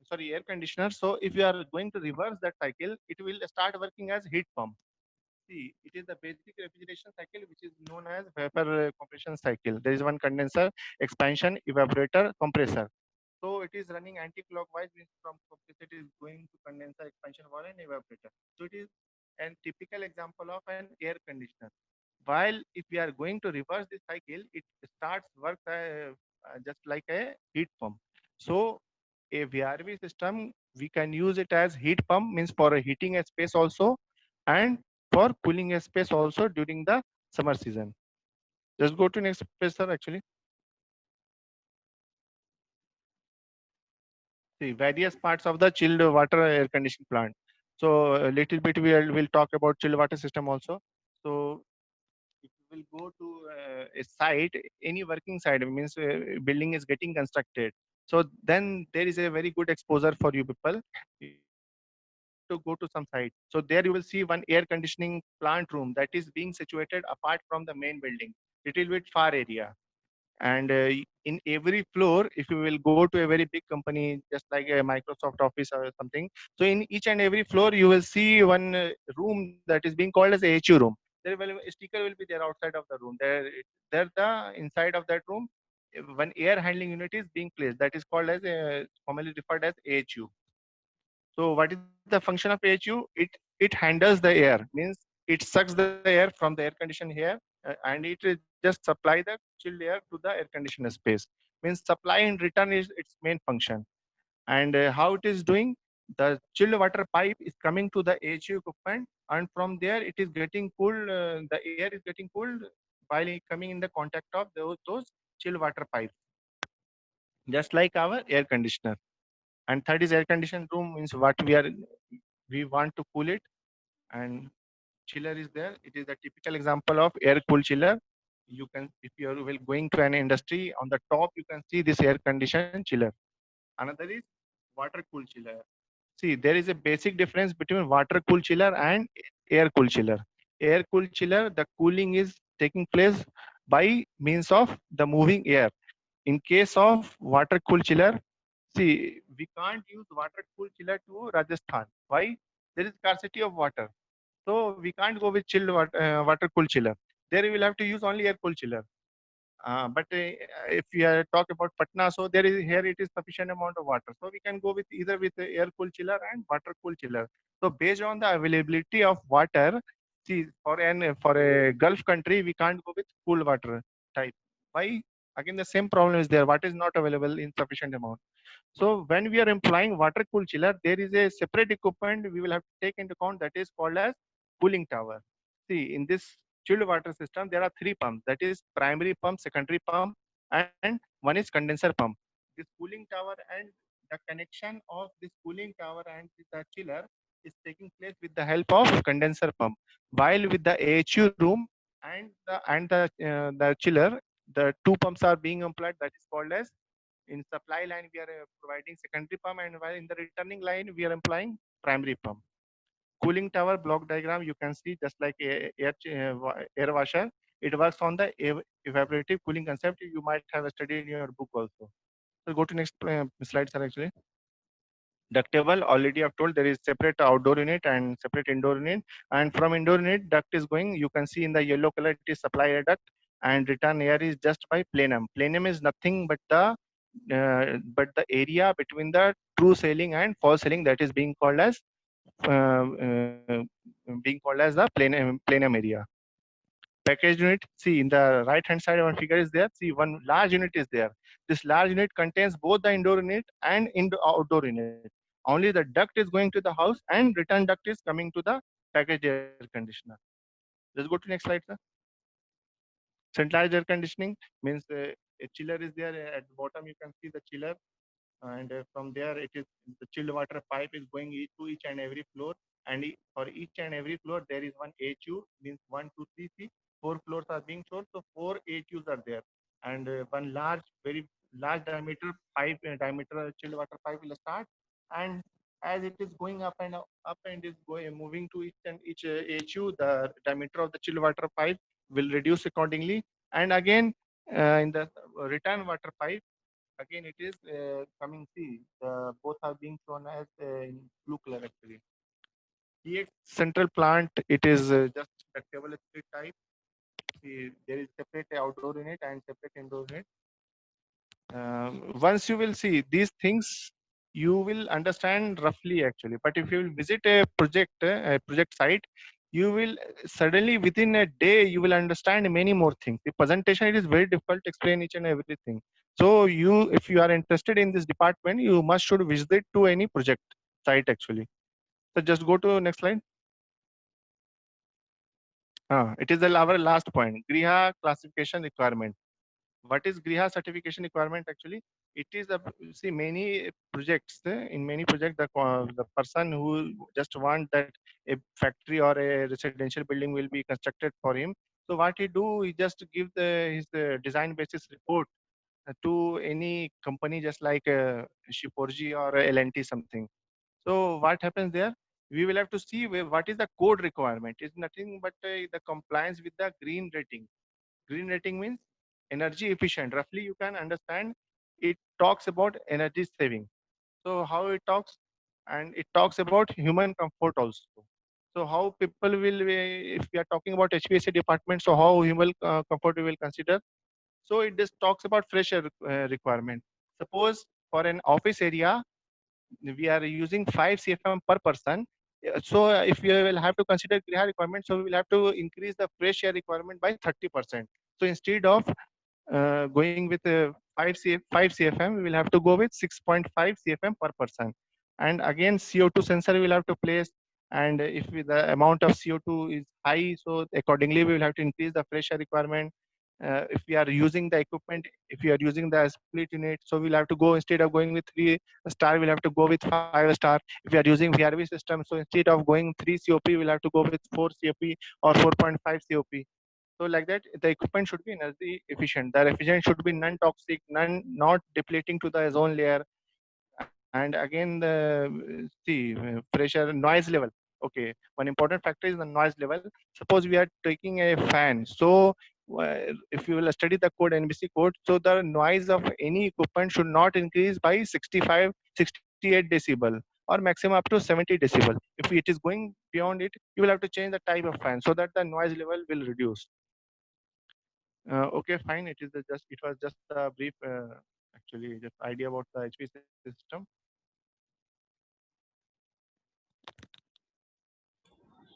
S5: sorry, air conditioner, so if you are going to reverse that cycle, it will start working as heat pump. See, it is the basic refrigeration cycle, which is known as vapor compression cycle. There is one condenser, expansion, evaporator, compressor. So it is running anti-clockwise, means from compressor it is going to condenser, expansion wall, and evaporator. So it is a typical example of an air conditioner. While if we are going to reverse this cycle, it starts work just like a heat pump. So a VRV system, we can use it as heat pump, means for a heating a space also, and for cooling a space also during the summer season. Just go to next page, sir. Actually, see various parts of the chilled water air conditioning plant. So a little bit will talk about chilled water system also. So if you will go to a site, any working site, means building is getting constructed. So then there is a very good exposure for you people. You have to go to some site. So there you will see one air conditioning plant room that is being situated apart from the main building, little bit far area. And in every floor, if you will go to a very big company just like a Microsoft Office or something, so in each and every floor you will see one room that is being called as a HU room. There will a sticker will be there outside of the room. There the inside of that room, one air handling unit is being placed, that is called as commonly referred as AHU. So what is the function of AHU? It handles the air, means it sucks the air from the air condition here, and it just supply the chilled air to the air conditioner space. Means supply in return is its main function. And how it is doing? The chilled water pipe is coming to the AHU equipment, and from there it is getting cooled. The air is getting cooled while coming in the contact of those chilled water pipes, just like our air conditioner. And third is air conditioned room, means what we want to cool it, and chiller is there. It is a typical example of air cool chiller. You can, if you are will going to an industry, on the top you can see this air conditioned chiller. Another is water cool chiller. See, there is a basic difference between water cool chiller and air cool chiller. Air cool chiller, the cooling is taking place by means of the moving air. In case of water cool chiller, see, we can't use water cool chiller to Rajasthan. Why? There is scarcity of water. So we can't go with chilled water cool chiller. There we will have to use only air cool chiller. But if we are talk about Patna, so there is here it is sufficient amount of water. So we can go with either with the air cool chiller and water cool chiller. So based on the availability of water, see for a Gulf country we can't go with cool water type. Why? Again the same problem is there. Water is not available in sufficient amount. So when we are employing water cool chiller, there is a separate equipment we will have to take into account, that is called as cooling tower. See, in this chilled water system, there are three pumps, that is primary pump, secondary pump, and one is condenser pump. This cooling tower and the connection of this cooling tower and the chiller is taking place with the help of condenser pump. While with the AHU room and the chiller, the two pumps are being employed, that is called as, in supply line we are providing secondary pump, and while in the returning line we are employing primary pump. Cooling tower block diagram you can see just like air washer. It works on the evaporative cooling concept. You might have studied in your book also. So go to next slide, sir. Actually, ductable, already I've told there is separate outdoor unit and separate indoor unit. And from indoor unit, duct is going, you can see in the yellow color, it is supply air duct, and return air is just by plenum. Plenum is nothing but the but the area between the true ceiling and false ceiling, that is being called as the plenum area. Packaged unit, see in the right hand side one figure is there, see one large unit is there. This large unit contains both the indoor unit and outdoor unit. Only the duct is going to the house and return duct is coming to the packaged air conditioner. Let's go to next slide, sir. Centralized air conditioning means a chiller is there at the bottom. You can see the chiller, and from there it is the chilled water pipe is going to each and every floor, and for each and every floor there is one HU, means 1 2 3 see 4 floors are being shown, so 4 HUs are there, and one very large diameter pipe, diameter chilled water pipe will start, and as it is going up and is going moving to each HU, the diameter of the chilled water pipe will reduce accordingly, and again in the return water pipe, again it is coming, see both are being shown as in blue color actually. TX central plant, it is just ductable split type. See, there is separate outdoor unit and separate indoor unit. Once you will see these things, you will understand roughly actually, but if you will visit a project site, you will suddenly within a day you will understand many more things. The presentation, it is very difficult to explain each and everything. So if you are interested in this department, you should visit to any project site actually. So just go to next slide. It is our last point, Griha classification requirement. What is Griha certification requirement actually? It is see many projects, in many projects the person who just want that a factory or a residential building will be constructed for him. So what he do, he just give his design basis report to any company, just like Shiporji or L&T something. So what happens there? We will have to see what is the code requirement. It's nothing but the compliance with the green rating. Green rating means energy efficient. Roughly you can understand, it talks about energy saving. So how it talks, and it talks about human comfort also. So how people will, if we are talking about HVAC department, so how human comfort we will consider. So it just talks about fresh air requirement. Suppose for an office area, we are using 5 CFM per person. So if we will have to consider Griha requirement, so we will have to increase the fresh air requirement by 30%. So instead of going with 5 CFM, we will have to go with 6.5 CFM per person. And again, CO2 sensor we will have to place. And if the amount of CO2 is high, so accordingly we will have to increase the fresh air requirement. If we are using the equipment, if we are using the split unit, so we'll have to go, instead of going with 3 star, we'll have to go with 5 star. If we are using VRV system, so instead of going 3 COP, we'll have to go with 4 COP or 4.5 COP. So like that, the equipment should be energy efficient. The refrigerant should be non-toxic, not depleting to the ozone layer. And again, pressure, noise level. Okay, one important factor is the noise level. Suppose we are taking a fan. So if you will study the code, NBC code, so the noise of any equipment should not increase by 68 decibel or maximum up to 70 decibel. If it is going beyond it, you will have to change the type of fan so that the noise level will reduce. Okay, fine. It was just a brief, actually, just idea about the HVAC system.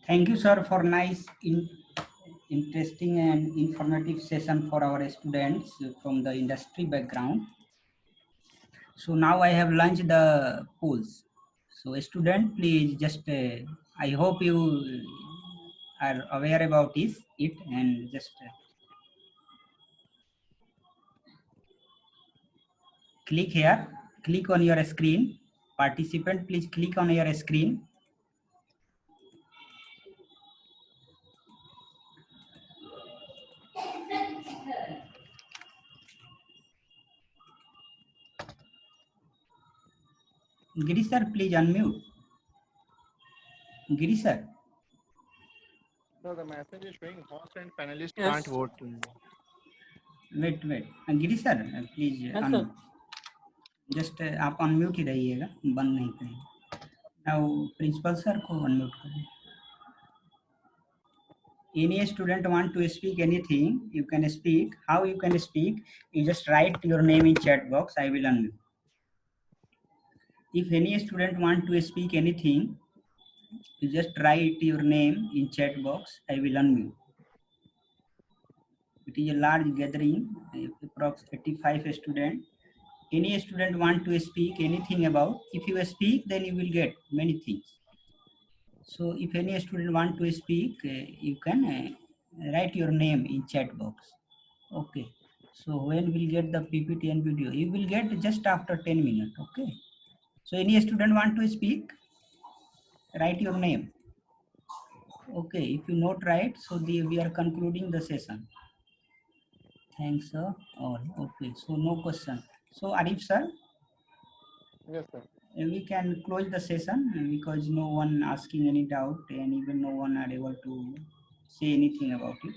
S2: Thank you, sir, for nice, interesting and informative session for our students from the industry background. So now I have launched the polls. So student, please just, I hope you are aware about it and just click here, click on your screen. Participant, please click on your screen. Giri sir, please unmute. Giri sir.
S5: No, the message is showing host and panelist
S1: Yes.
S5: can't vote.
S2: Wait. Giri sir, please
S1: Yes, sir.
S2: unmute. Just आप unmute ही रहिएगा, बंद नहीं करेंगे. Now principal sir को unmute करें. any student want to speak anything, you can speak. How you can speak? You just write your name in chat box. I will unmute. If any student want to speak anything, you just write your name in chat box. I will unmute. It is a large gathering, approx 85 students. Any student want to speak anything about, if you speak, then you will get many things. So if any student want to speak, you can write your name in chat box. Okay. So when we'll get the PPT and video, you will get just after 10 minutes. Okay. So any student want to speak, write your name. Okay. If you not write, so we are concluding the session. Thanks all. Okay. So no question. So Arif sir,
S5: Yes, sir.
S2: we can close the session because no one asking any doubt and even no one are able to say anything about it.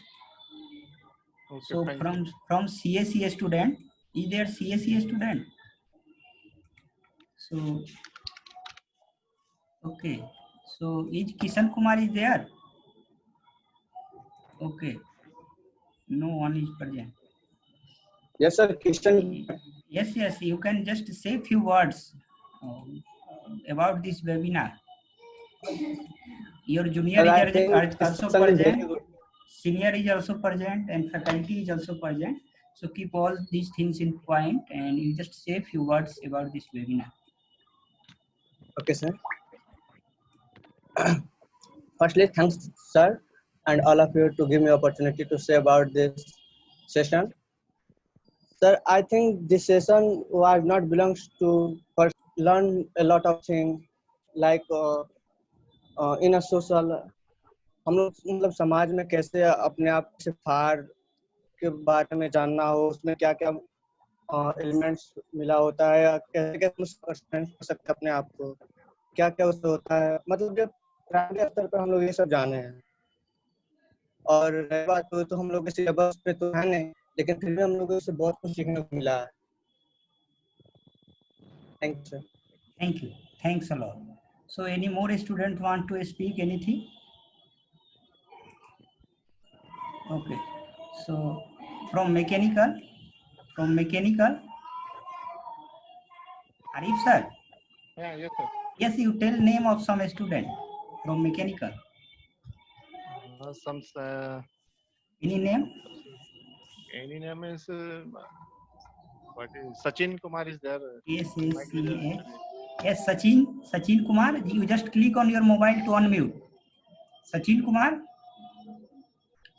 S5: Okay,
S2: So
S5: fine.
S2: from CSE student, is there CSE student? So okay. So is Kishan Kumar is there? Okay. No one is present.
S6: Yes, sir. Kishan.
S2: Yes, yes. You can just say few words about this webinar. Your junior
S6: Sir, I
S2: is
S6: think
S2: also
S6: this session is very
S2: present.
S6: good.
S2: Senior is also present and faculty is also present. So keep all these things in point and you just say few words about this webinar.
S6: Okay, sir. Firstly, thanks, sir, and all of you to give me opportunity to say about this session. Sir, I think this session was not belongs to first learn a lot of things like in a social. हम लोग मतलब समाज में कैसे अपने आप से फार के बारे में जानना हो, उसमें क्या क्या एलिमेंट्स मिला होता है, या कैसे कैसे स्पेंड कर सकते हैं अपने आप को, क्या क्या उससे होता है, मतलब जब प्राइमरी स्तर पर हम लोग ये सब जाने हैं। और रही बात तो हम लोग के सिलेबस पे तो है नहीं, लेकिन फिर भी हम लोग को इससे बहुत कुछ सीखने को मिला है। Thank you sir.
S2: Thank you. Thanks a lot. So any more student want to speak anything? Okay. So from mechanical, Arif sir.
S5: Yeah, yes, sir.
S2: Yes, you tell name of some student from mechanical.
S5: Some
S2: Any name?
S5: any name is what is Sachin Kumar is there.
S2: Yes,
S5: Might be there.
S2: yes, yes, Sachin Kumar. You just click on your mobile to unmute. Sachin Kumar.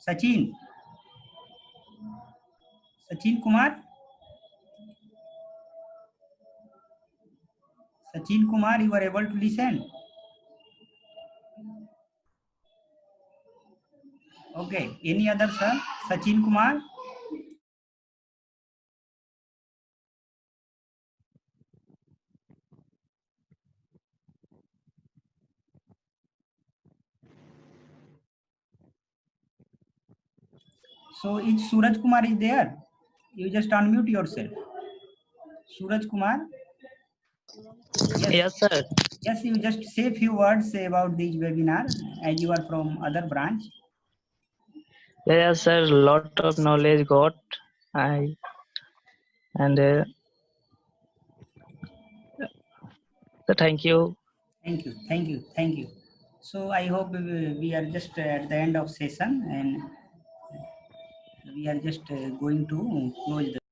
S2: Sachin Kumar. Sachin Kumar, you are able to listen. Okay. Any other sir? Sachin Kumar. So is Suraj Kumar is there? You just unmute yourself. Suraj Kumar.
S7: Yes, sir.
S2: Yes, you just say few words about this webinar as you are from other branch.
S7: Yes, sir. Lot of knowledge got. So thank you.
S2: Thank you. So I hope we are just at the end of session and we are just going to close the